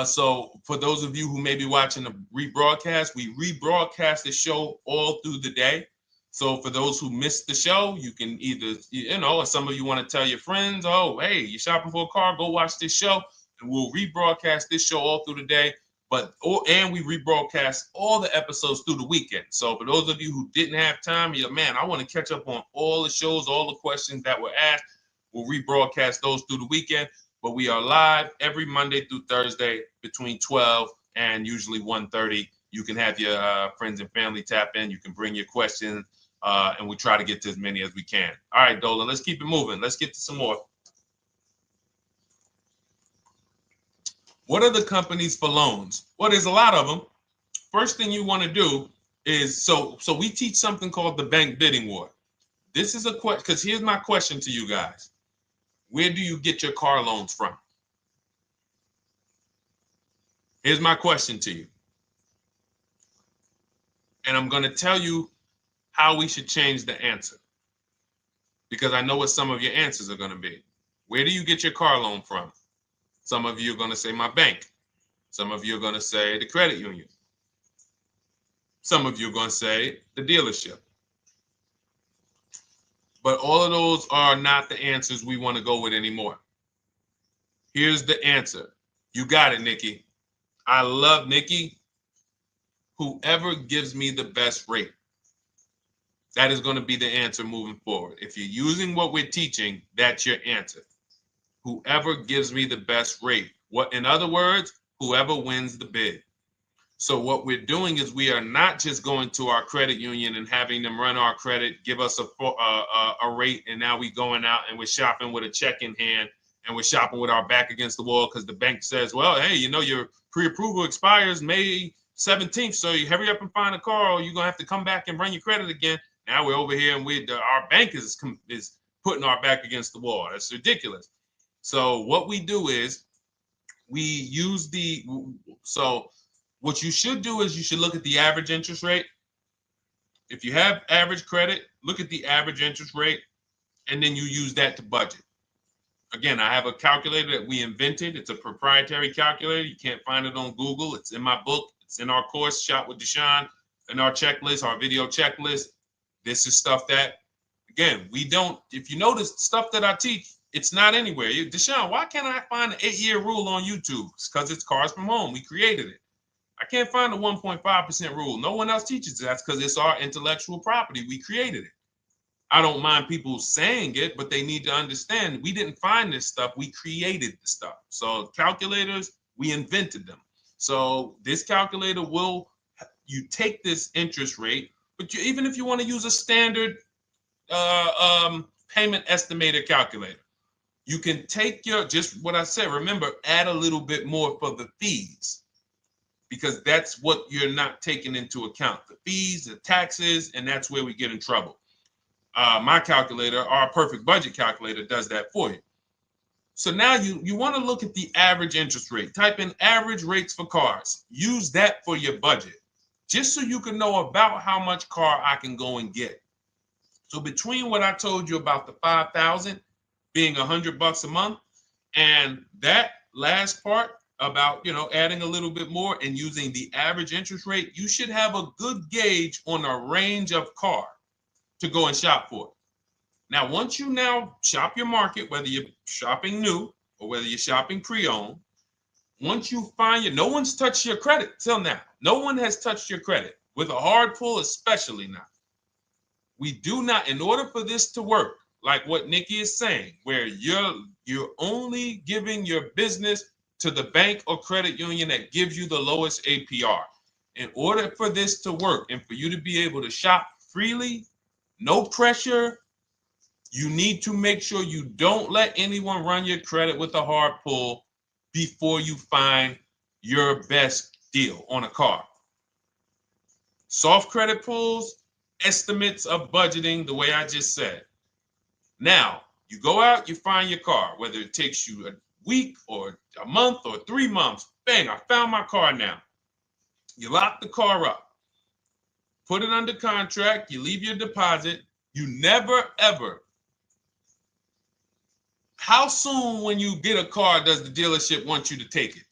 So for those of you who may be watching the rebroadcast, we rebroadcast the show all through the day. So for those who missed the show, you can either, you know, or some of you want to tell your friends, oh, hey, you're shopping for a car, go watch this show. And we'll rebroadcast this show all through the day. And we rebroadcast all the episodes through the weekend. So for those of you who didn't have time, you're, man, I want to catch up on all the shows, all the questions that were asked. We'll rebroadcast those through the weekend. But we are live every Monday through Thursday between 12 and usually 1:30. You can have your friends and family tap in. You can bring your questions, and we try to get to as many as we can. All right, Dolan, let's keep it moving. Let's get to some more. What are the companies for loans? Well, there's a lot of them. First thing you want to do is, so we teach something called the bank bidding war. This is a question, because here's my question to you guys. Where do you get your car loans from? Here's my question to you. And I'm going to tell you how we should change the answer, because I know what some of your answers are going to be. Where do you get your car loan from? Some of you are going to say my bank. Some of you are going to say the credit union. Some of you are going to say the dealership. But all of those are not the answers we want to go with anymore. Here's the answer. You got it, Nikki. I love Nikki. Whoever gives me the best rate. That is going to be the answer moving forward. If you're using what we're teaching, that's your answer. Whoever gives me the best rate. What, in other words, whoever wins the bid. So what we're doing is we are not just going to our credit union and having them run our credit, give us a rate, and now we going out and we're shopping with a check in hand and we're shopping with our back against the wall because the bank says, well, hey, you know, your pre-approval expires May 17th, so you hurry up and find a car or you're going to have to come back and run your credit again. Now we're over here and our bank is putting our back against the wall. That's ridiculous. So what we do is we use what you should do is you should look at the average interest rate. If you have average credit, look at the average interest rate, and then you use that to budget. Again, I have a calculator that we invented. It's a proprietary calculator. You can't find it on Google. It's in my book. It's in our course, Shop with Deshone, in our checklist, our video checklist. This is stuff that, again, we don't, if you notice stuff that I teach, it's not anywhere. Deshone, why can't I find the 8-year rule on YouTube? It's because it's Cars from Home. We created it. I can't find the 1.5% rule. No one else teaches it. That's because it's our intellectual property. We created it. I don't mind people saying it, but they need to understand we didn't find this stuff. We created the stuff. So calculators, we invented them. So this calculator you take this interest rate, but even if you want to use a standard payment estimator calculator, you can take just what I said. Remember, add a little bit more for the fees, because that's what you're not taking into account. The fees, the taxes, and that's where we get in trouble. My calculator, our perfect budget calculator, does that for you. So now you want to look at the average interest rate. Type in average rates for cars. Use that for your budget, just so you can know about how much car I can go and get. So between what I told you about the 5,000 being $100 a month, and that last part about, you know, adding a little bit more and using the average interest rate, you should have a good gauge on a range of car to go and shop for. Now, once you now shop your market, whether you're shopping new or whether you're shopping pre-owned, once you find no one's touched your credit till now. No one has touched your credit with a hard pull, especially not. We do not, in order for this to work, like what Nikki is saying, where you're only giving your business to the bank or credit union that gives you the lowest APR. In order for this to work and for you to be able to shop freely, no pressure, you need to make sure you don't let anyone run your credit with a hard pull before you find your best deal on a car. Soft credit pulls, estimates of budgeting, the way I just said. Now, you go out, you find your car, whether it takes you a week or a month or 3 months. Bang, I found my car now. You lock the car up, put it under contract, you leave your deposit. You never, ever. How soon when you get a car does the dealership want you to take it?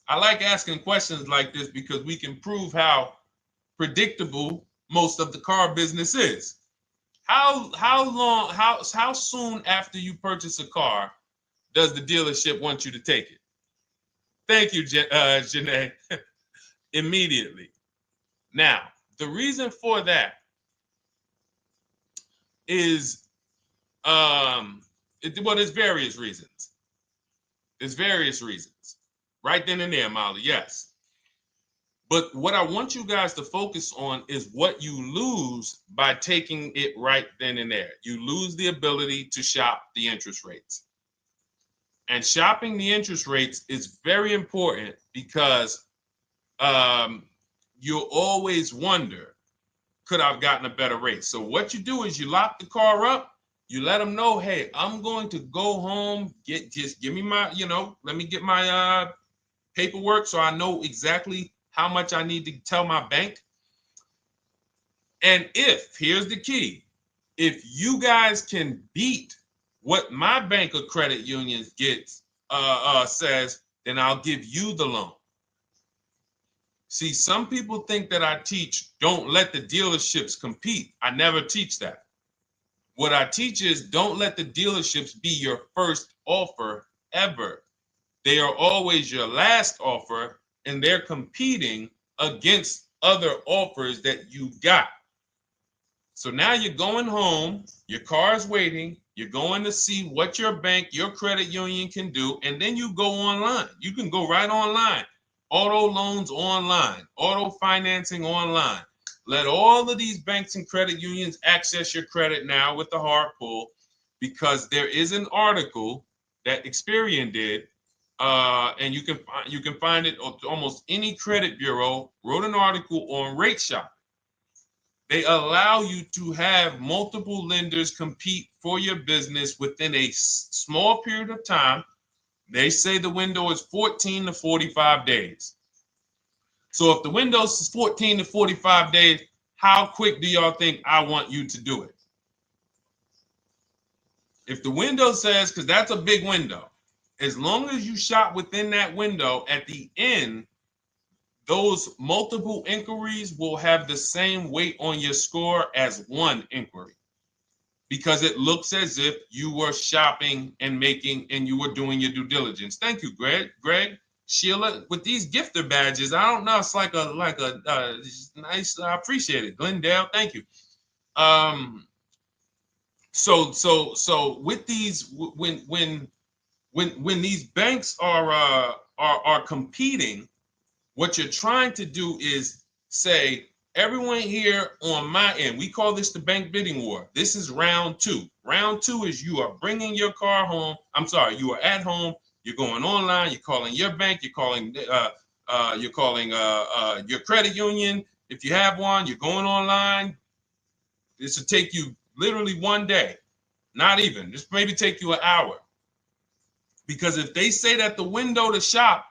I like asking questions like this because we can prove how predictable most of the car business is. How soon after you purchase a car does the dealership want you to take it? Thank you, Janae. Immediately. Now, the reason for that is, there's various reasons. There's various reasons. Right then and there, Molly, yes. But what I want you guys to focus on is what you lose by taking it right then and there. You lose the ability to shop the interest rates. And shopping the interest rates is very important because you'll always wonder, could I have gotten a better rate? So what you do is you lock the car up, you let them know, hey, I'm going to go home, just give me my, let me get my paperwork so I know exactly how much I need to tell my bank. And here's the key, if you guys can beat what my bank or credit union gets says, then I'll give you the loan. See, some people think that I teach don't let the dealerships compete. I never teach that. What I teach is don't let the dealerships be your first offer ever. They are always your last offer, and they're competing against other offers that you got. So now you're going home, your car's waiting, you're going to see what your bank, your credit union can do, and then you go online. You can go right online. Auto loans online, auto financing online. Let all of these banks and credit unions access your credit now with the hard pull, because there is an article that Experian did, and you can find it on almost any credit bureau. Wrote an article on rate shopping. They allow you to have multiple lenders compete for your business within a small period of time. They say the window is 14 to 45 days. So if the window is 14 to 45 days, how quick do y'all think I want you to do it? If the window says, because that's a big window, as long as you shop within that window, at the end, those multiple inquiries will have the same weight on your score as one inquiry, because it looks as if you were shopping and you were doing your due diligence. Thank you, Greg, Sheila, with these gifter badges. I don't know. It's like a nice. I appreciate it, Glendale. Thank you. So with these, when these banks are competing, what you're trying to do is say, everyone here on my end, we call this the bank bidding war. This is round two. Round two is you are bringing your car home. I'm sorry, you are at home. You're going online. You're calling your bank. You're calling your credit union. If you have one, you're going online. This will take you literally one day, not even. Just maybe take you an hour. Because if they say that the window to shop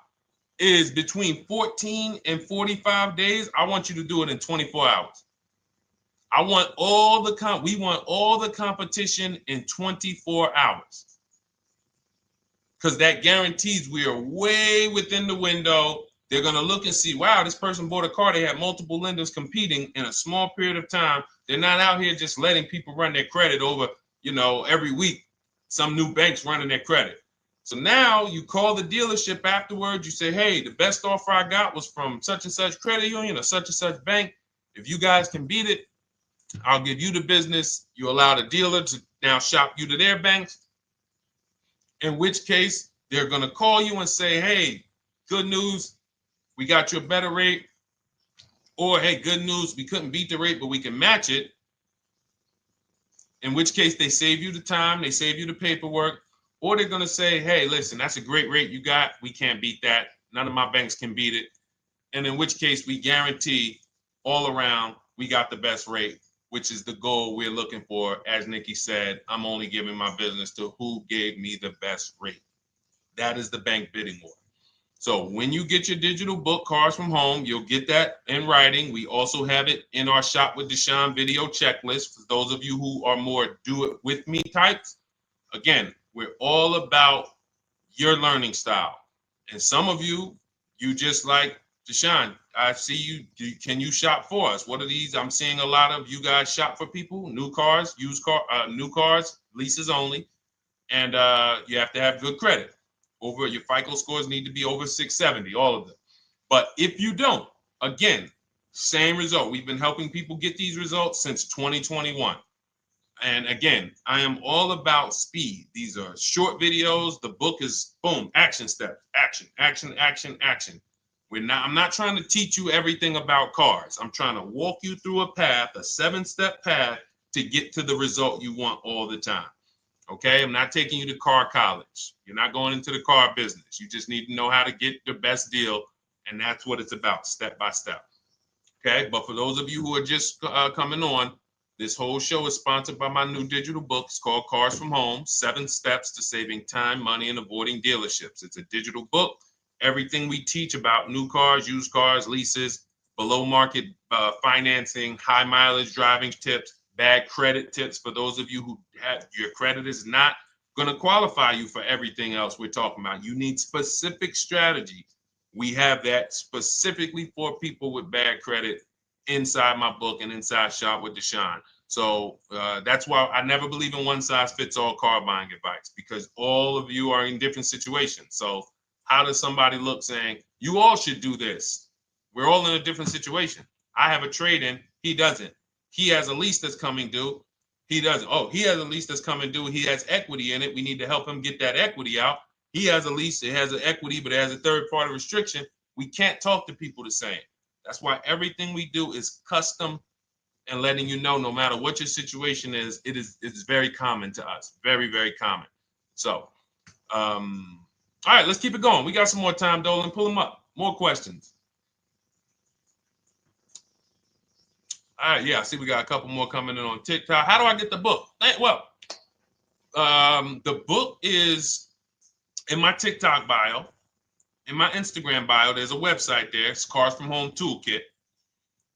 is between 14 and 45 days, I want you to do it in 24 hours. We want all the competition in 24 hours. Because that guarantees we are way within the window. They're going to look and see, wow, this person bought a car. They had multiple lenders competing in a small period of time. They're not out here just letting people run their credit over, every week. Some new banks running their credit. So now you call the dealership afterwards. You say, hey, the best offer I got was from such and such credit union or such and such bank. If you guys can beat it, I'll give you the business. You allow the dealer to now shop you to their banks. In which case, they're going to call you and say, hey, good news, we got you a better rate. Or, hey, good news, we couldn't beat the rate, but we can match it. In which case, they save you the time, they save you the paperwork. Or they're going to say, hey, listen, that's a great rate you got. We can't beat that. None of my banks can beat it. And in which case, we guarantee all around we got the best rate, which is the goal we're looking for. As Nikki said, I'm only giving my business to who gave me the best rate. That is the bank bidding war. So when you get your digital book, Cars from Home, you'll get that in writing. We also have it in our Shop with Deshone video checklist for those of you who are more do it with me types. Again, we're all about your learning style. And some of you just like, Deshone, I see you. Can you shop for us? What are these? I'm seeing a lot of you guys shop for people, new cars, new cars, leases only. And you have to have good credit. Your FICO scores need to be over 670, all of them. But if you don't, again, same result. We've been helping people get these results since 2021. And again, I am all about speed. These are short videos. The book is boom, action steps, action, action, action, action. I'm not trying to teach you everything about cars. I'm trying to walk you through a path, a 7-step path to get to the result you want all the time. Okay, I'm not taking you to car college. You're not going into the car business. You just need to know how to get the best deal. And that's what it's about, step by step. Okay, but for those of you who are just coming on, this whole show is sponsored by my new digital book. It's called Cars from Home, 7 Steps to Saving Time, Money, and Avoiding Dealerships. It's a digital book. Everything we teach about new cars, used cars, leases, below market financing, high mileage driving tips, bad credit tips for those of you who have your credit is not going to qualify you for everything else we're talking about. You need specific strategy. We have that specifically for people with bad credit inside my book and inside Shop with Deshone. So that's why I never believe in one size fits all car buying advice, because all of you are in different situations. So how does somebody look saying, you all should do this? We're all in a different situation. I have a trade-in. He doesn't. He has a lease that's coming due. He doesn't. Oh, he has a lease that's coming due. He has equity in it. We need to help him get that equity out. He has a lease. It has an equity, but it has a third-party restriction. We can't talk to people the same. That's why everything we do is custom and letting you know, no matter what your situation is, it's very common to us. Very, very common. So, all right, let's keep it going. We got some more time, Dolan. Pull them up. More questions. All right, yeah, I see we got a couple more coming in on TikTok. How do I get the book? Well, the book is in my TikTok bio. In my Instagram bio, there's a website there. It's Cars from Home Toolkit.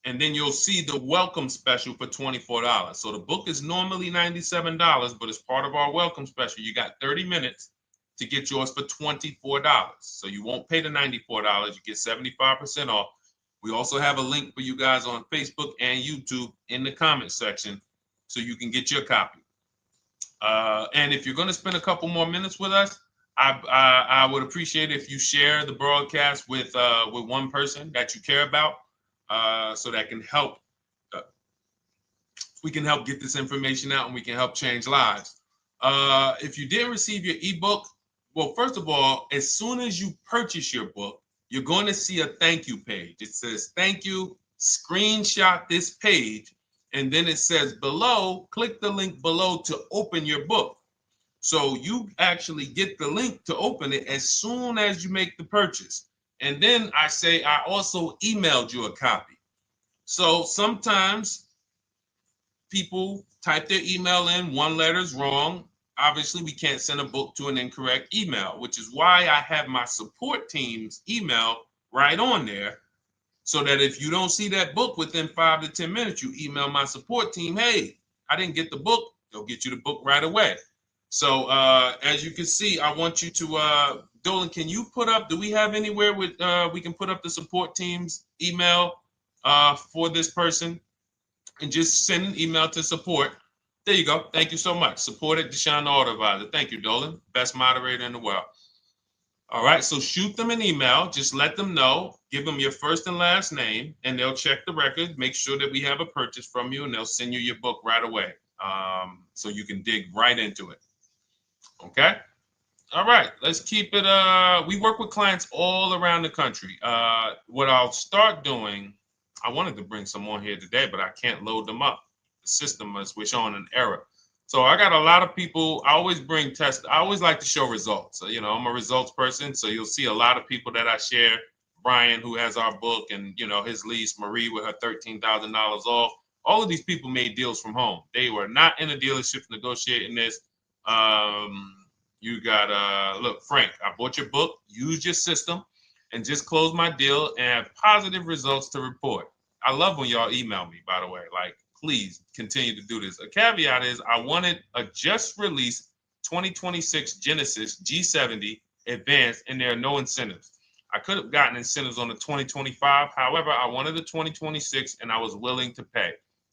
And then you'll see the welcome special for $24. So the book is normally $97, but as part of our welcome special, you got 30 minutes to get yours for $24. So you won't pay the $94. You get 75% off. We also have a link for you guys on Facebook and YouTube in the comment section so you can get your copy. And if you're going to spend a couple more minutes with us, I would appreciate if you share the broadcast with one person that you care about, so that can help. We can help get this information out, and we can help change lives. If you didn't receive your ebook, well, first of all, as soon as you purchase your book, you're going to see a thank you page. It says thank you. Screenshot this page, and then it says below, click the link below to open your book. So you actually get the link to open it as soon as you make the purchase. And then I say I also emailed you a copy. So sometimes people type their email in, one letter's wrong. Obviously, we can't send a book to an incorrect email, which is why I have my support team's email right on there, so that if you don't see that book within 5 to 10 minutes, you email my support team, hey, I didn't get the book. They'll get you the book right away. So as you can see, I want you to, Dolan, can you put up, do we have anywhere with we can put up the support team's email for this person, and just send an email to support. There you go. Thank you so much. Support at Deshone the Auto Advisor. Thank you, Dolan. Best moderator in the world. All right, so shoot them an email. Just let them know. Give them your first and last name, and they'll check the record, make sure that we have a purchase from you, and they'll send you your book right away, so you can dig right into it. Okay? All right, let's keep it. We work with clients all around the country. What I'll start doing, I wanted to bring some on here today, but I can't load them up. The system is showing an error. So I got a lot of people. I always bring tests. I always like to show results. So, I'm a results person. So you'll see a lot of people that I share. Brian, who has our book, and his lease. Marie with her $13,000 off. All of these people made deals from home. They were not in a dealership negotiating this. You got look, Frank. I bought your book. Use your system, and just close my deal and have positive results to report. I love when y'all email me. By the way, please continue to do this. A caveat is I wanted a just released 2026 Genesis G70 Advanced, and there are no incentives. I could have gotten incentives on the 2025. However, I wanted the 2026, and I was willing to pay.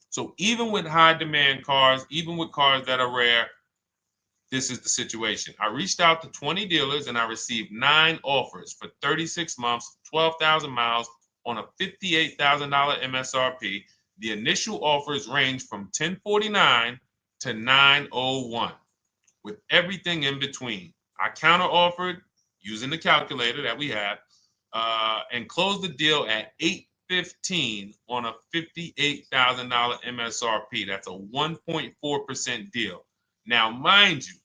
So even with high demand cars, even with cars that are rare, this is the situation. I reached out to 20 dealers, and I received 9 offers for 36 months, 12,000 miles on a $58,000 MSRP. The initial offers range from $1049 to $901, with everything in between. I counter offered using the calculator that we have, and closed the deal at $815 on a $58,000 MSRP. That's a 1.4% deal. Now, mind you,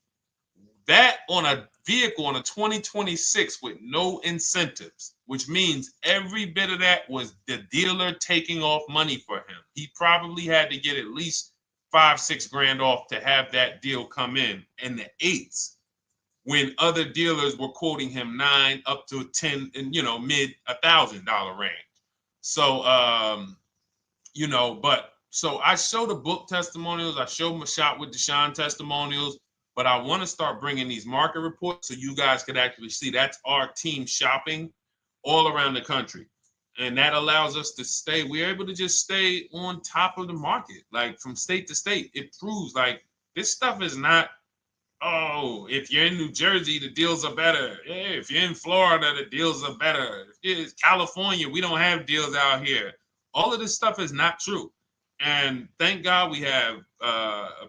that on a vehicle on a 2026 with no incentives, which means every bit of that was the dealer taking off money for him. He probably had to get at least $5-6 grand off to have that deal come in the 8s, when other dealers were quoting him 9 up to 10 and mid $1,000 range. So so I show the book testimonials, I show my Shop with Deshone testimonials. but I want to start bringing these market reports so you guys could actually see that's our team shopping all around the country. And that allows us to stay, we're able to just stay on top of the market, like from state to state. It proves like this stuff is not, oh, if you're in New Jersey, the deals are better. Yeah, if you're in Florida, the deals are better. If it's California, we don't have deals out here. All of this stuff is not true. And thank God we have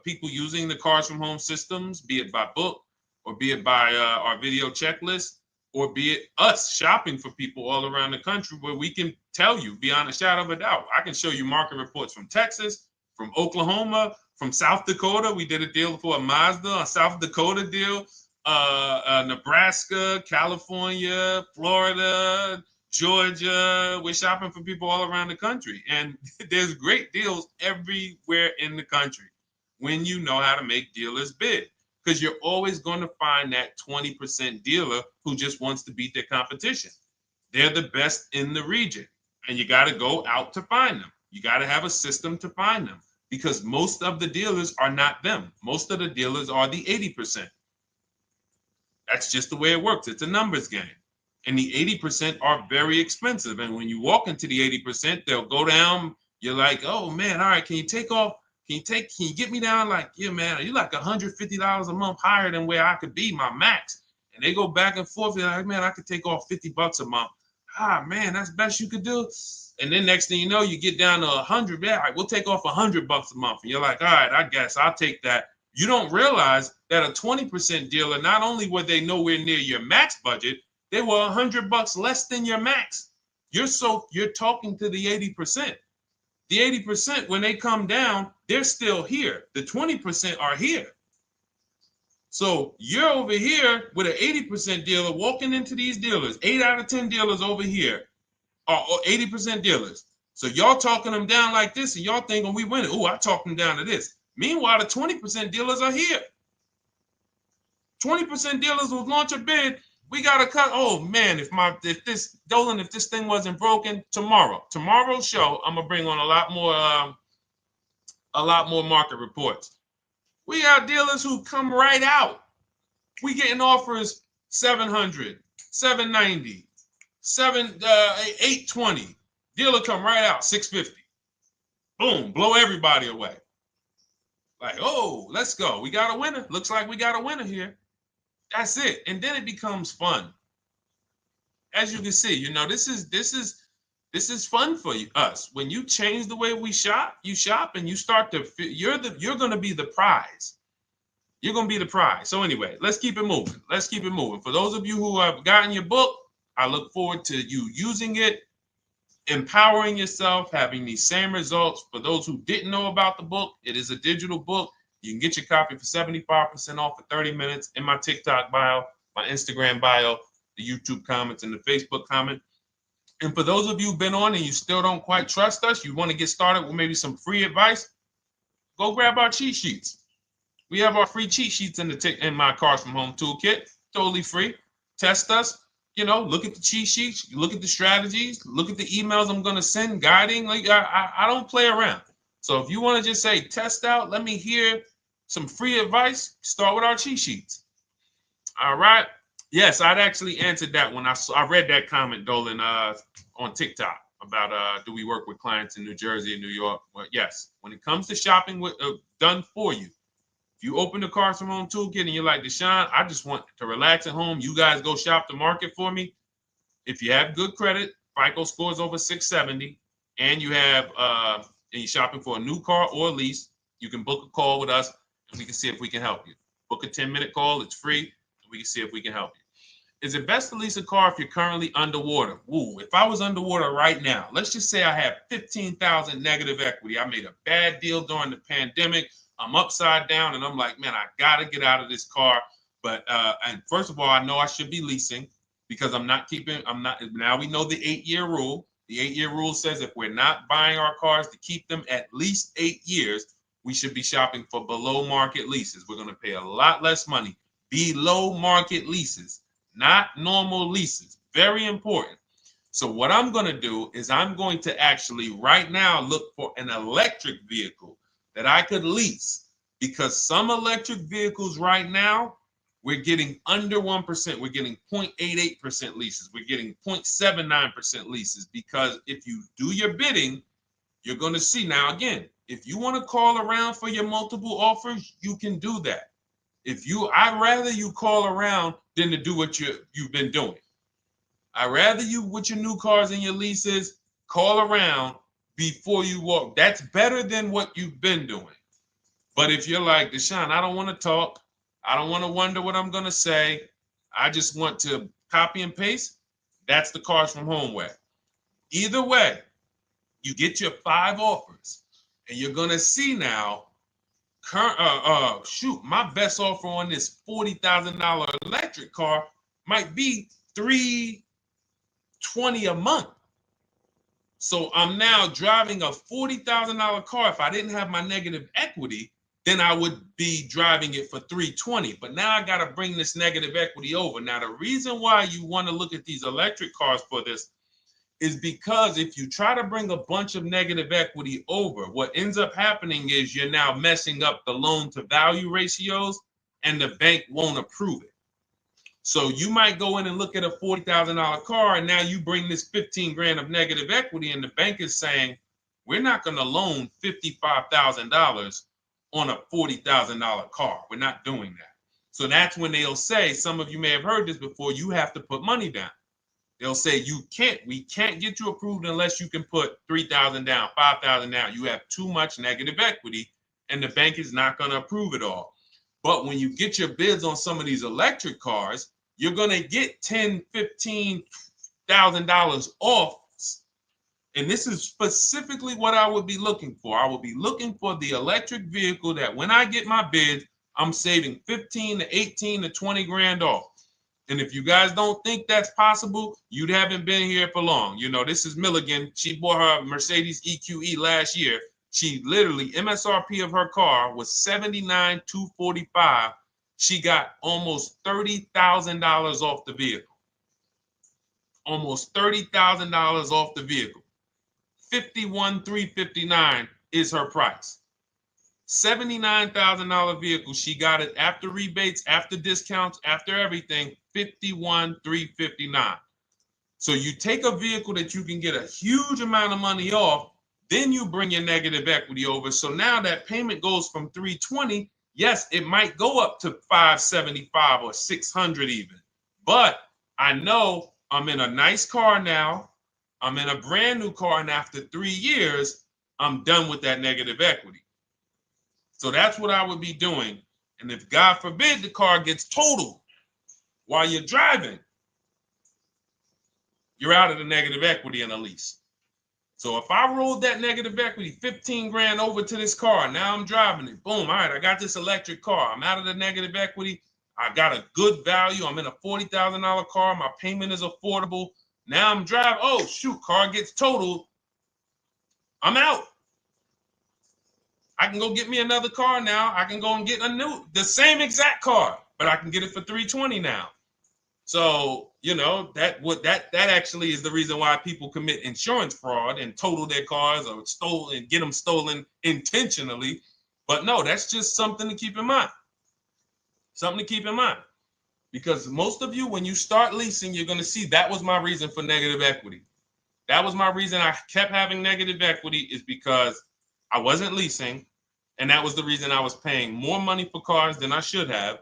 people using the Cars from Home systems, be it by book or be it by our video checklist, or be it us shopping for people all around the country where we can tell you beyond a shadow of a doubt. I can show you market reports from Texas, from Oklahoma, from South Dakota. We did a deal for a Mazda, a South Dakota deal, Nebraska, California, Florida, Georgia. We're shopping for people all around the country. And there's great deals everywhere in the country when you know how to make dealers bid. Because you're always going to find that 20% dealer who just wants to beat their competition. They're the best in the region. And you got to go out to find them. You got to have a system to find them. Because most of the dealers are not them. Most of the dealers are the 80%. That's just the way it works. It's a numbers game. And the 80% are very expensive. And when you walk into the 80%, they'll go down. You're like, oh man, all right, can you take off? Can you get me down? Like, yeah, man, you're like $150 a month higher than where I could be, my max. And they go back and forth. They're like, man, I could take off $50 a month. Ah, man, that's the best you could do. And then next thing you know, you get down to 100. Yeah, all right, we'll take off $100 a month. And you're like, all right, I guess I'll take that. You don't realize that a 20% dealer, not only were they nowhere near your max budget, they were $100 less than your max. You're talking to the 80%. The 80%, when they come down, they're still here. The 20% are here. So you're over here with an 80% dealer walking into these dealers. 8 out of 10 dealers over here are 80% dealers. So y'all talking them down like this, and y'all thinking we winning. Oh, I talked them down to this. Meanwhile, the 20% dealers are here. 20% dealers will launch a bid. We got to cut. Oh man, if this thing wasn't broken, tomorrow's show, I'm gonna bring on a lot more market reports. We got dealers who come right out. We getting offers 700, 790, 820. Dealer come right out 650. Boom, blow everybody away. Like, oh, let's go. We got a winner. Looks like we got a winner here. That's it. And then it becomes fun. As you can see, this is fun for us. When you change the way you shop and you start to you're going to be the prize. You're going to be the prize. So anyway, let's keep it moving. For those of you who have gotten your book, I look forward to you using it, empowering yourself, having these same results. For those who didn't know about the book, it is a digital book. You can get your copy for 75% off for 30 minutes in my TikTok bio, my Instagram bio, the YouTube comments, and the Facebook comment. And for those of you who've been on and you still don't quite trust us, you want to get started with maybe some free advice, go grab our cheat sheets. We have our free cheat sheets in my Cars from Home toolkit, totally free. Test us, look at the cheat sheets, look at the strategies, look at the emails I'm going to send, guiding. Like I don't play around. So if you want to just say, test out, let me hear some free advice, start with our cheat sheets. All right. Yes, I'd actually answered that when I read that comment, Dolan, on TikTok about do we work with clients in New Jersey and New York? Well, yes. When it comes to shopping done for you, if you open the Cars from Home toolkit and you're like, Deshone, I just want to relax at home. You guys go shop the market for me. If you have good credit, FICO scores over 670, and you have and you're shopping for a new car or a lease, you can book a call with us and we can see if we can help you. Book a 10-minute call. It's free. And we can see if we can help you. Is it best to lease a car if you're currently underwater? Ooh, if I was underwater right now, let's just say I have 15,000 negative equity. I made a bad deal during the pandemic. I'm upside down and I'm like, man, I got to get out of this car. But and first of all, I know I should be leasing because now we know the 8-year rule. The 8-year rule says if we're not buying our cars to keep them at least 8 years, we should be shopping for below market leases. We're going to pay a lot less money. Below market leases, not normal leases. Very important. So what I'm going to do is I'm going to actually right now look for an electric vehicle that I could lease because some electric vehicles right now, we're getting under 1%. We're getting 0.88% leases. We're getting 0.79% leases, because if you do your bidding, you're going to see. Now, again, if you want to call around for your multiple offers, you can do that. I'd rather you call around than to do what you've been doing. I'd rather you, with your new cars and your leases, call around before you walk. That's better than what you've been doing. But if you're like, Deshone, I don't want to talk. I don't want to wonder what I'm going to say. I just want to copy and paste. That's the Cars from Home way. Either way, you get your 5 offers, and you're going to see now, my best offer on this $40,000 electric car might be $320 a month. So I'm now driving a $40,000 car. If I didn't have my negative equity, then I would be driving it for $320. But now I got to bring this negative equity over. Now, the reason why you want to look at these electric cars for this is because if you try to bring a bunch of negative equity over, what ends up happening is you're now messing up the loan to value ratios, and the bank won't approve it. So you might go in and look at a $40,000 car, and now you bring this 15 grand of negative equity, and the bank is saying, we're not going to loan $55,000 on a $40,000 car. We're not doing that. So that's when they'll say, some of you may have heard this before, you have to put money down. They'll say, we can't get you approved unless you can put $3,000 down, $5,000 down. You have too much negative equity, and the bank is not going to approve it all. But when you get your bids on some of these electric cars, you're going to get $10,000, $15,000 off. And this is specifically what I would be looking for. I would be looking for the electric vehicle that when I get my bid, I'm saving 15 to 18 to 20 grand off. And if you guys don't think that's possible, you haven't been here for long. You know, this is Milligan. She bought her Mercedes EQE last year. She literally, MSRP of her car was $79,245. She got almost $30,000 off the vehicle. Almost $30,000 off the vehicle. $51,359 is her price. $79,000 vehicle. She got it after rebates, after discounts, after everything. $51,359. So you take a vehicle that you can get a huge amount of money off, then you bring your negative equity over. So now that payment goes from $320. Yes, it might go up to $575 or $600 even. But I know I'm in a nice car now. I'm in a brand new car, and after 3 years, I'm done with that negative equity. So that's what I would be doing. And if God forbid the car gets totaled while you're driving, you're out of the negative equity in a lease. So if I rolled that negative equity, 15 grand over to this car, now I'm driving it. Boom. All right, I got this electric car. I'm out of the negative equity. I got a good value. I'm in a $40,000 car. My payment is affordable. Now I'm driving. Oh, shoot, car gets totaled. I'm out. I can go get me another car now. I can go and get the same exact car, but I can get it for $320 now. So, you know, that actually is the reason why people commit insurance fraud and total their cars or get them stolen intentionally. But no, that's just something to keep in mind. Something to keep in mind. Because most of you, when you start leasing, you're going to see that was my reason for negative equity. That was my reason I kept having negative equity, is because I wasn't leasing. And that was the reason I was paying more money for cars than I should have,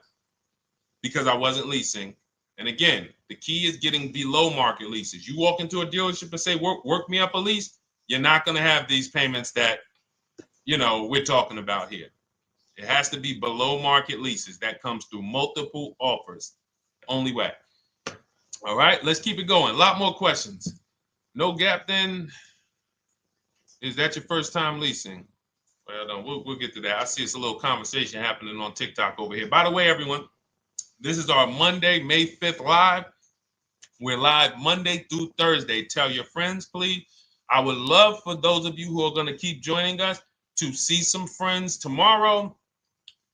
because I wasn't leasing. And again, the key is getting below market leases. You walk into a dealership and say, work me up a lease, you're not going to have these payments that, you know, we're talking about here. It has to be below market leases. That comes through multiple offers. Only way. All right, let's keep it going. A lot more questions. No gap then. Is that your first time leasing? Well, no, we'll get to that. I see it's a little conversation happening on TikTok over here. By the way, everyone, this is our Monday, May 5th live. We're live Monday through Thursday. Tell your friends, please. I would love for those of you who are going to keep joining us to see some friends tomorrow,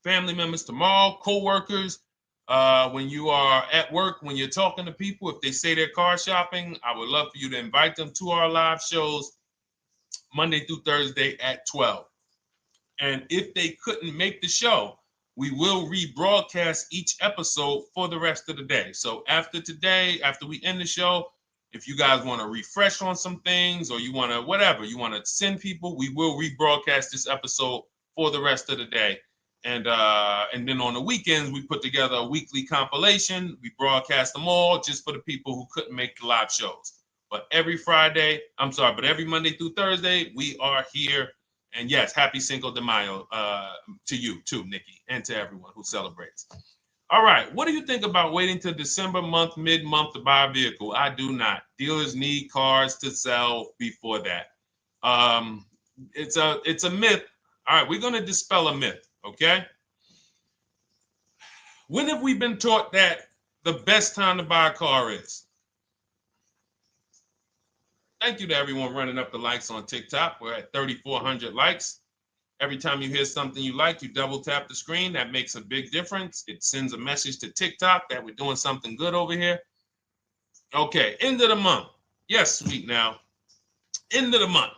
family members tomorrow, co-workers. When you are at work, when you're talking to people, if they say they're car shopping, I would love for you to invite them to our live shows Monday through Thursday at 12. And if they couldn't make the show, we will rebroadcast each episode for the rest of the day. So after today, after we end the show, if you guys want to refresh on some things or you want to whatever, you want to send people, we will rebroadcast this episode for the rest of the day. And then on the weekends, we put together a weekly compilation. We broadcast them all just for the people who couldn't make the live shows. But every Monday through Thursday, we are here. And yes, happy Cinco de Mayo to you too, Nikki, and to everyone who celebrates. All right, what do you think about waiting till December month, mid-month to buy a vehicle? I do not. Dealers need cars to sell before that. It's a myth. All right, we're going to dispel a myth, okay? When have we been taught that the best time to buy a car is? Thank you to everyone running up the likes on TikTok. We're at 3,400 likes. Every time you hear something you like, you double tap the screen. That makes a big difference. It sends a message to TikTok that we're doing something good over here. Okay, end of the month. Yes, sweet now. End of the month.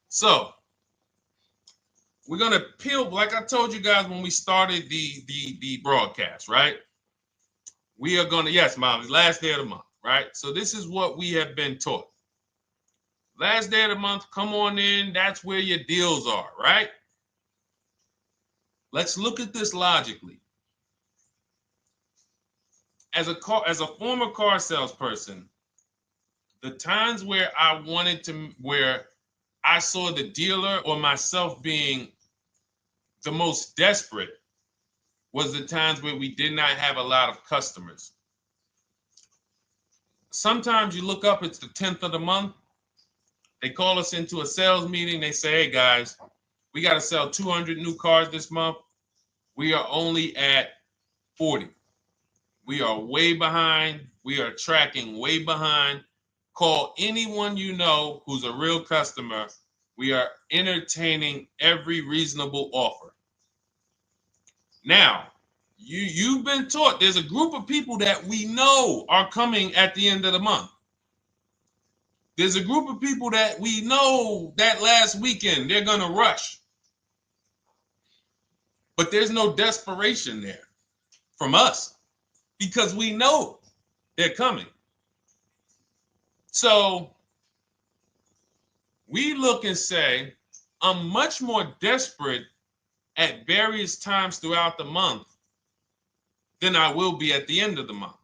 So we're going to peel, like I told you guys when we started the broadcast, right? We are going to, yes, Molly, last day of the month, right? So this is what we have been taught. Last day of the month, come on in. That's where your deals are, right? Let's look at this logically. As a former car salesperson, the times where where I saw the dealer or myself being the most desperate was the times where we did not have a lot of customers. Sometimes you look up, it's the 10th of the month. They call us into a sales meeting. They say, hey, guys, we got to sell 200 new cars this month. We are only at 40. We are way behind. We are tracking way behind. Call anyone you know who's a real customer. We are entertaining every reasonable offer. Now, you've been taught there's a group of people that we know are coming at the end of the month. There's a group of people that we know that last weekend they're going to rush. But there's no desperation there from us because we know they're coming. So we look and say, I'm much more desperate at various times throughout the month than I will be at the end of the month.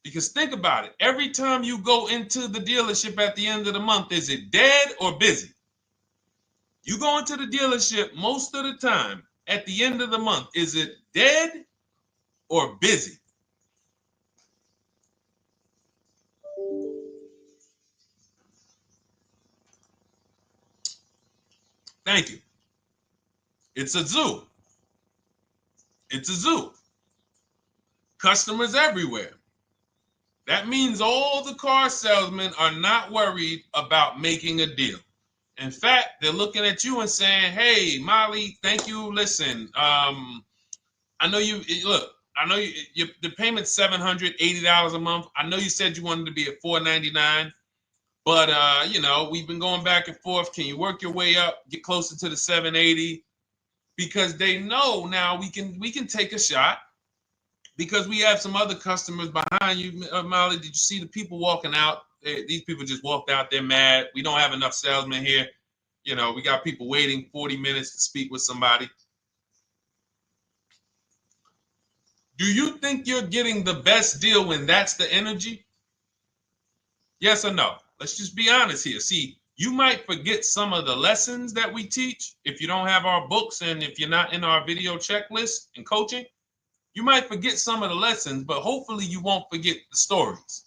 Because think about it. Every time you go into the dealership at the end of the month, is it dead or busy? You go into the dealership most of the time at the end of the month, is it dead or busy? Thank you. It's a zoo. It's a zoo. Customers everywhere. That means all the car salesmen are not worried about making a deal. In fact, they're looking at you and saying, hey, Molly, thank you. Listen, I know the payment's $780 a month. I know you said you wanted to be at $499, but we've been going back and forth. Can you work your way up, get closer to the $780? Because they know now we can take a shot. Because we have some other customers behind you, Molly. Did you see the people walking out? These people just walked out. They're mad. We don't have enough salesmen here. We got people waiting 40 minutes to speak with somebody. Do you think you're getting the best deal when that's the energy? Yes or no? Let's just be honest here. See, you might forget some of the lessons that we teach if you don't have our books and if you're not in our video checklist and coaching. You might forget some of the lessons, but hopefully you won't forget the stories.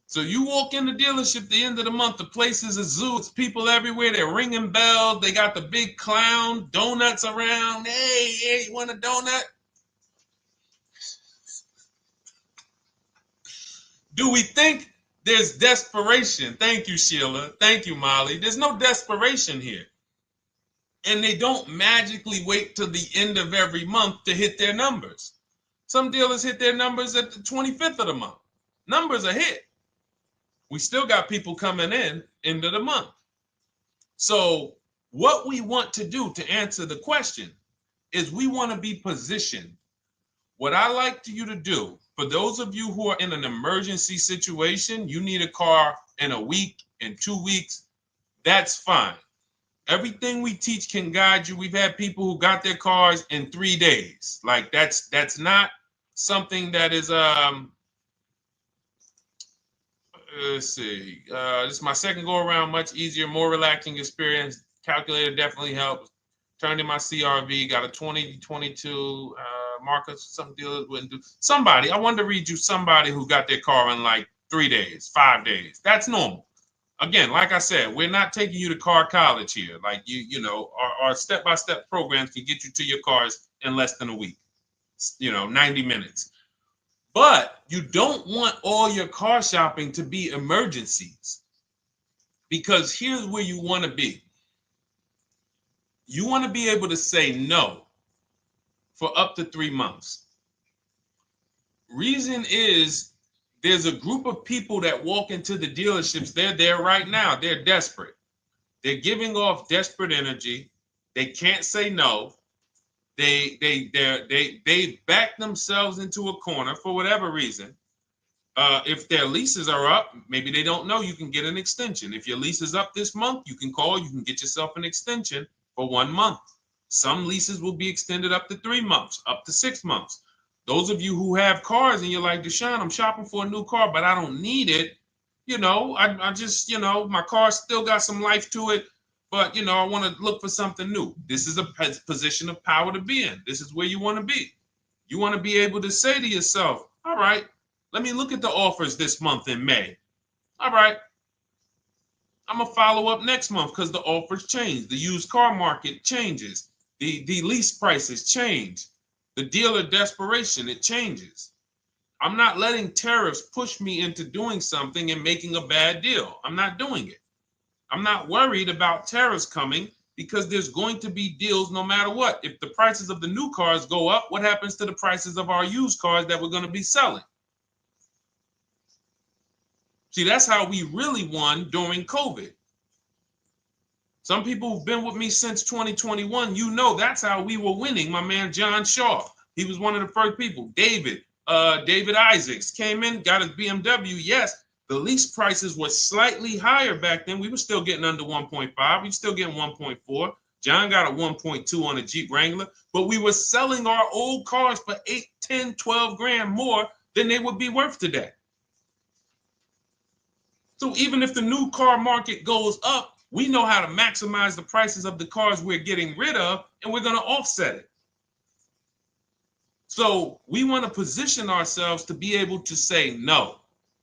So you walk in the dealership at the end of the month, the place is a zoo. It's people everywhere. They're ringing bells. They got the big clown, donuts around. Hey, you want a donut? Do we think there's desperation? Thank you, Sheila. Thank you, Molly. There's no desperation here. And they don't magically wait till the end of every month to hit their numbers. Some dealers hit their numbers at the 25th of the month. Numbers are hit. We still got people coming in end of the month. So What we want to do to answer the question is we want to be positioned. What I like you to do, for those of you who are in an emergency situation, you need a car in a week, in 2 weeks, that's fine. Everything we teach can guide you. We've had people who got their cars in 3 days. Like that's not something that is let's see. This is my second go around, much easier, more relaxing experience. Calculator definitely helps. Turned in my CRV, got a 2022 Marcus. Some dealers wouldn't do. Somebody, I wanted to read you somebody who got their car in like 3 days, 5 days. That's normal. Again, like I said, we're not taking you to car college here. Like you know, our step-by-step programs can get you to your cars in less than a week. 90 minutes. But you don't want all your car shopping to be emergencies, because here's where you want to be. You want to be able to say no for up to 3 months. Reason is there's a group of people that walk into the dealerships. They're there right now. They're desperate. They're giving off desperate energy. They can't say no. They back themselves into a corner for whatever reason. If their leases are up, maybe they don't know you can get an extension. If your lease is up this month, you can call, you can get yourself an extension for 1 month. Some leases will be extended up to 3 months, up to 6 months. Those of you who have cars and you're like, Deshone, I'm shopping for a new car, but I don't need it. I just, my car still got some life to it, but, I want to look for something new. This is a position of power to be in. This is where you want to be. You want to be able to say to yourself, all right, let me look at the offers this month in May. All right, I'm going to follow up next month because the offers change. The used car market changes. The lease prices change. The dealer desperation, it changes. I'm not letting tariffs push me into doing something and making a bad deal. I'm not doing it. I'm not worried about tariffs coming because there's going to be deals no matter what. If the prices of the new cars go up, what happens to the prices of our used cars that we're going to be selling? See, that's how we really won during COVID. Some people who've been with me since 2021, that's how we were winning. My man John Shaw, he was one of the first people. David Isaacs came in, got his BMW. Yes, the lease prices were slightly higher back then. We were still getting under 1.5. We were still getting 1.4. John got a 1.2 on a Jeep Wrangler, but we were selling our old cars for 8, 10, 12 grand more than they would be worth today. So even if the new car market goes up, we know how to maximize the prices of the cars we're getting rid of, and we're going to offset it. So we want to position ourselves to be able to say no.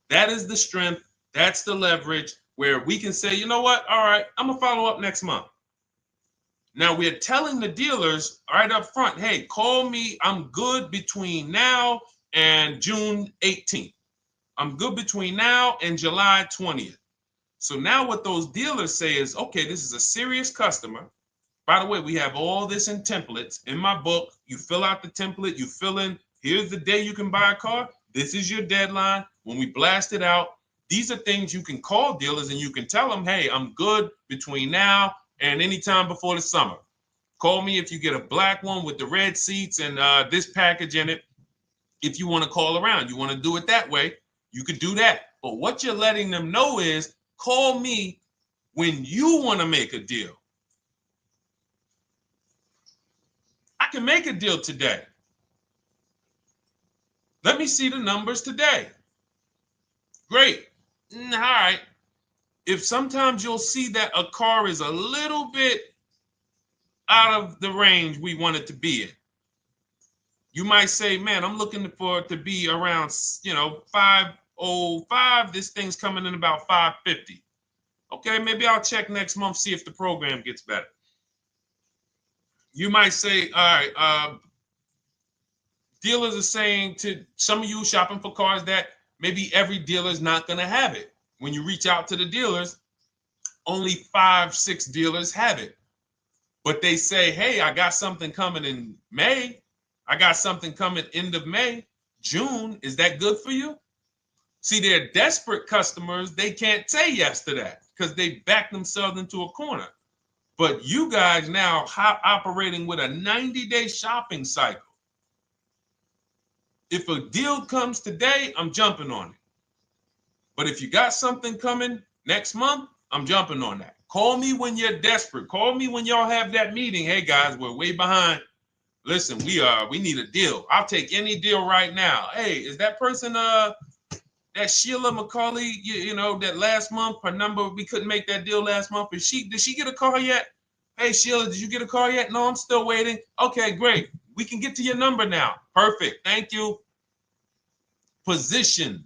That is the strength. That's the leverage where we can say, you know what? All right, I'm going to follow up next month. Now we're telling the dealers right up front, hey, call me. I'm good between now and June 18th. I'm good between now and July 20th. So now what those dealers say is, okay, this is a serious customer. By the way, we have all this in templates. In my book, you fill out the template, you fill in, here's the day you can buy a car. This is your deadline. When we blast it out, these are things you can call dealers and you can tell them, hey, I'm good between now and anytime before the summer. Call me if you get a black one with the red seats and this package in it. If you want to call around, you want to do it that way, you could do that. But what you're letting them know is, call me when you want to make a deal. I can make a deal today. Let me see the numbers today. Great. All right. If sometimes you'll see that a car is a little bit out of the range we want it to be in, you might say, man, I'm looking for it to be around, 505. This thing's coming in about 550. Okay, maybe I'll check next month, see if the program gets better. You might say, all right, dealers are saying to some of you shopping for cars that maybe every dealer is not going to have it. When you reach out to the dealers, only 5, 6 dealers have it. But they say, hey, I got something coming in May. I got something coming end of May, June. Is that good for you? See, they're desperate customers. They can't say yes to that because they back themselves into a corner. But you guys now operating with a 90-day shopping cycle. If a deal comes today, I'm jumping on it. But if you got something coming next month, I'm jumping on that. Call me when you're desperate. Call me when y'all have that meeting. Hey guys, we're way behind. Listen, we need a deal. I'll take any deal right now. Hey, is that person that Sheila McCauley, you know, that last month, her number, we couldn't make that deal last month. Did she get a car yet? Hey Sheila, did you get a car yet? No, I'm still waiting. Okay, great. We can get to your number now. Perfect. Thank you. Positioned.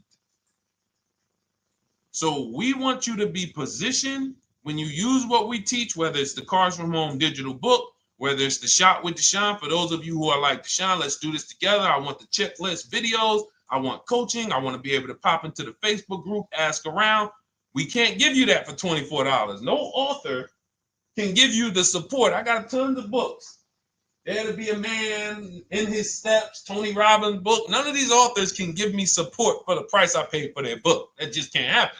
So we want you to be positioned when you use what we teach, whether it's the Cars from Home digital book, whether it's the Shop with Deshone. For those of you who are like, Deshone, let's do this together. I want the checklist videos. I want coaching. I want to be able to pop into the Facebook group, ask around. We can't give you that for $24. No author can give you the support. I got tons of books. There to Be a Man, In His Steps, Tony Robbins' book. None of these authors can give me support for the price I paid for their book. That just can't happen.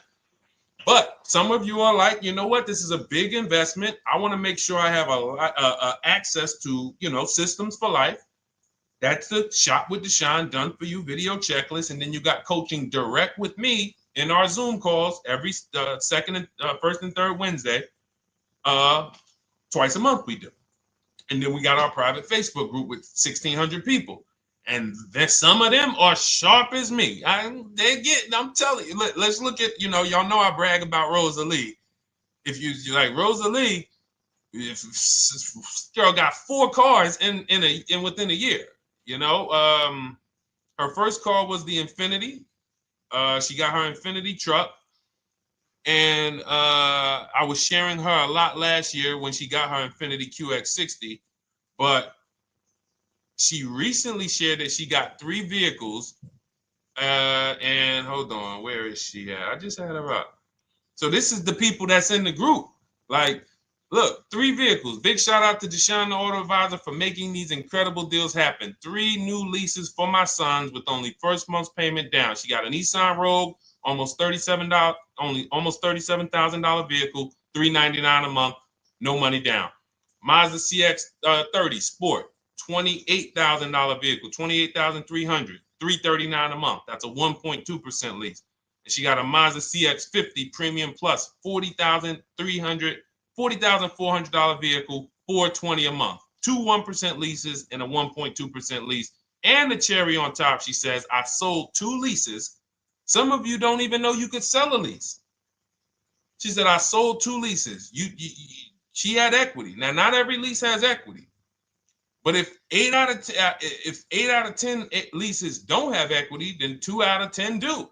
But some of you are like, you know what? This is a big investment. I want to make sure I have a access to, you know, systems for life. That's the Shop with Deshone done for you video checklist. And then you got coaching direct with me in our Zoom calls every first and third Wednesday. Twice a month we do. And then we got our private Facebook group with 1,600 people. And then some of them are sharp as me. I'm telling you, let's look at, you know, y'all know I brag about Rosalie. If you like Rosalie, if girl got 4 cars in within a year, you know. Her first car was the Infinity. She got her Infinity truck. And I was sharing her a lot last year when she got her Infinity QX60, but she recently shared that she got 3 vehicles. And hold on, where is she at? I just had her up. So this is the people that's in the group. Like, look, 3 vehicles. Big shout out to Deshone the Auto Advisor for making these incredible deals happen. 3 new leases for my sons with only first month's payment down. She got a Nissan Rogue, almost $37,000 vehicle, $399 a month, no money down. Mazda CX-30 Sport, $28,000 vehicle, $28,300, $339 a month. That's a 1.2% lease. And she got a Mazda CX-50 Premium Plus, $40,400 vehicle, $420 a month. 2 1% leases and a 1.2% lease. And the cherry on top, she says, I sold 2 leases. Some of you don't even know you could sell a lease. She said, I sold 2 leases. She had equity. Now, not every lease has equity. But if 8 out of 10 leases don't have equity, then 2 out of 10 do.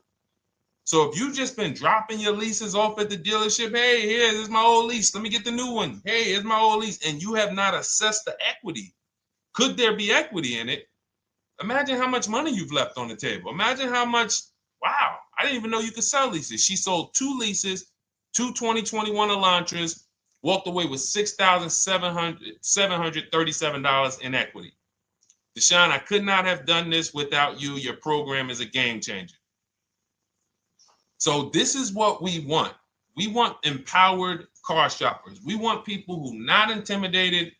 So if you've just been dropping your leases off at the dealership, hey, here's my old lease. Let me get the new one. Hey, here's my old lease. And you have not assessed the equity. Could there be equity in it? Imagine how much money you've left on the table. Imagine how much, wow, I didn't even know you could sell leases. She sold 2 leases, 2 2021 Elantras, walked away with $6,737 in equity. Deshone, I could not have done this without you. Your program is a game changer. So this is what we want. We want empowered car shoppers. We want people who are not intimidated.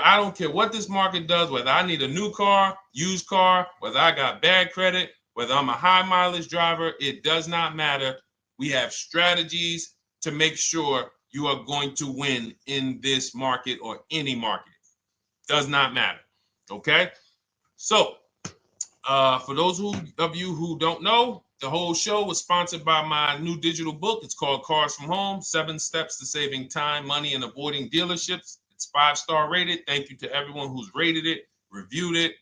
I don't care what this market does, whether I need a new car, used car, whether I got bad credit, whether I'm a high mileage driver, it does not matter. We have strategies to make sure you are going to win in this market or any market. Does not matter. Okay? So, for those of you who don't know, the whole show was sponsored by my new digital book. It's called Cars from Home, 7 Steps to Saving Time, Money, and Avoiding Dealerships. It's 5-star rated. Thank you to everyone who's rated it, reviewed it.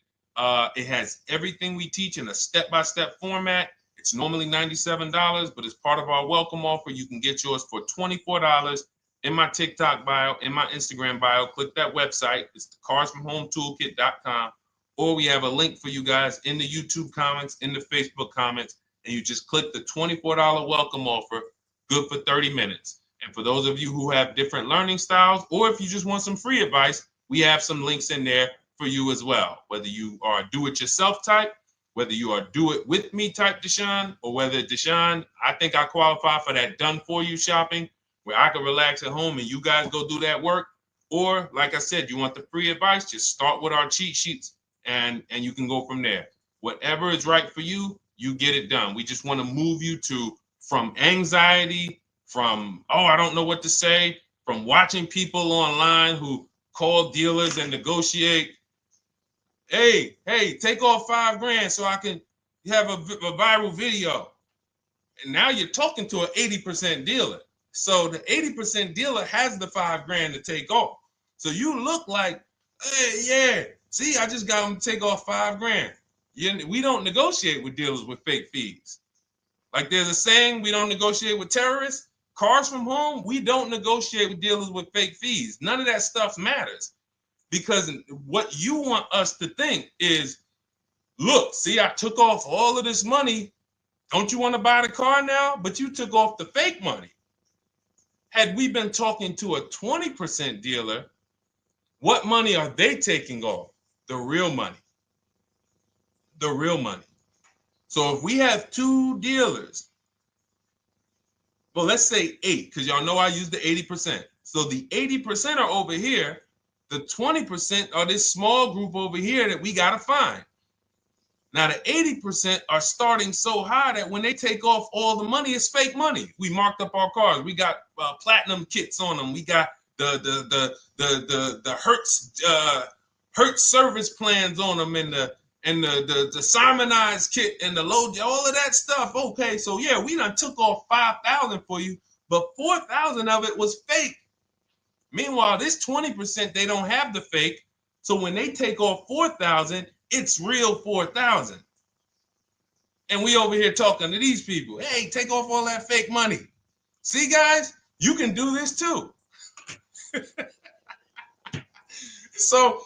It has everything we teach in a step-by-step format. It's normally $97, but as part of our welcome offer, you can get yours for $24 in my TikTok bio, in my Instagram bio. Click that website. It's the carsfromhometoolkit.com. Or we have a link for you guys in the YouTube comments, in the Facebook comments, and you just click the $24 welcome offer, good for 30 minutes. And for those of you who have different learning styles, or if you just want some free advice, we have some links in there for you as well. Whether you are do-it-yourself type, whether you are do-it-with-me type Deshone, or whether Deshone, I think I qualify for that done-for-you shopping, where I can relax at home and you guys go do that work. Or like I said, you want the free advice, just start with our cheat sheets and you can go from there. Whatever is right for you, you get it done. We just want to move you from anxiety, from, oh, I don't know what to say, from watching people online who call dealers and negotiate. Hey, take off $5,000 so I can have a viral video. And now you're talking to an 80% dealer. So the 80% dealer has the $5,000 to take off. So you look like, hey, yeah, see, I just got them to take off $5,000. We don't negotiate with dealers with fake fees. Like there's a saying, we don't negotiate with terrorists. Cars from home, we don't negotiate with dealers with fake fees. None of that stuff matters. Because what you want us to think is, look, see, I took off all of this money. Don't you want to buy the car now? But you took off the fake money. Had we been talking to a 20% dealer, what money are they taking off? The real money. The real money. So if we have 2 dealers, well, let's say 8, because y'all know I use the 80%. So the 80% are over here. The 20% are this small group over here that we got to find. Now, the 80% are starting so high that when they take off all the money, it's fake money. We marked up our cars. We got platinum kits on them. We got the Hertz service plans on them, and the Simonized kit and the low, all of that stuff. Okay, so yeah, we done took off 5,000 for you, but 4,000 of it was fake. Meanwhile, this 20%, they don't have the fake. So when they take off 4,000, it's real 4,000. And we over here talking to these people. Hey, take off all that fake money. See, guys, you can do this too. So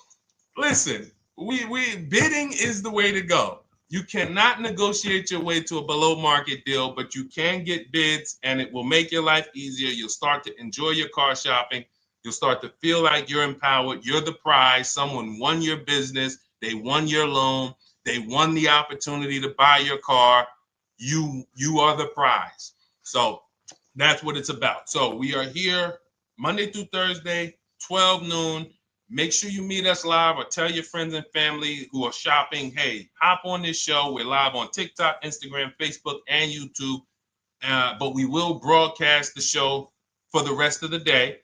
listen, we bidding is the way to go. You cannot negotiate your way to a below market deal, but you can get bids and it will make your life easier. You'll start to enjoy your car shopping. You'll start to feel like you're empowered. You're the prize. Someone won your business. They won your loan. They won the opportunity to buy your car. You are the prize. So that's what it's about. So we are here Monday through Thursday, 12 noon. Make sure you meet us live or tell your friends and family who are shopping, hey, hop on this show. We're live on TikTok, Instagram, Facebook, and YouTube. But we will broadcast the show for the rest of the day.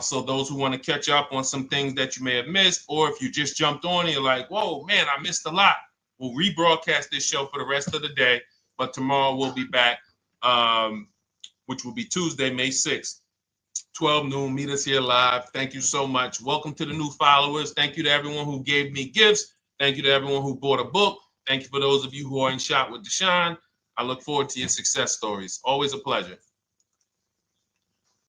So those who want to catch up on some things that you may have missed, or if you just jumped on and you're like, whoa, man, I missed a lot. We'll rebroadcast this show for the rest of the day. But tomorrow we'll be back, which will be Tuesday, May 6th, 12 noon. Meet us here live. Thank you so much. Welcome to the new followers. Thank you to everyone who gave me gifts. Thank you to everyone who bought a book. Thank you for those of you who are in Shop with Deshone. I look forward to your success stories. Always a pleasure.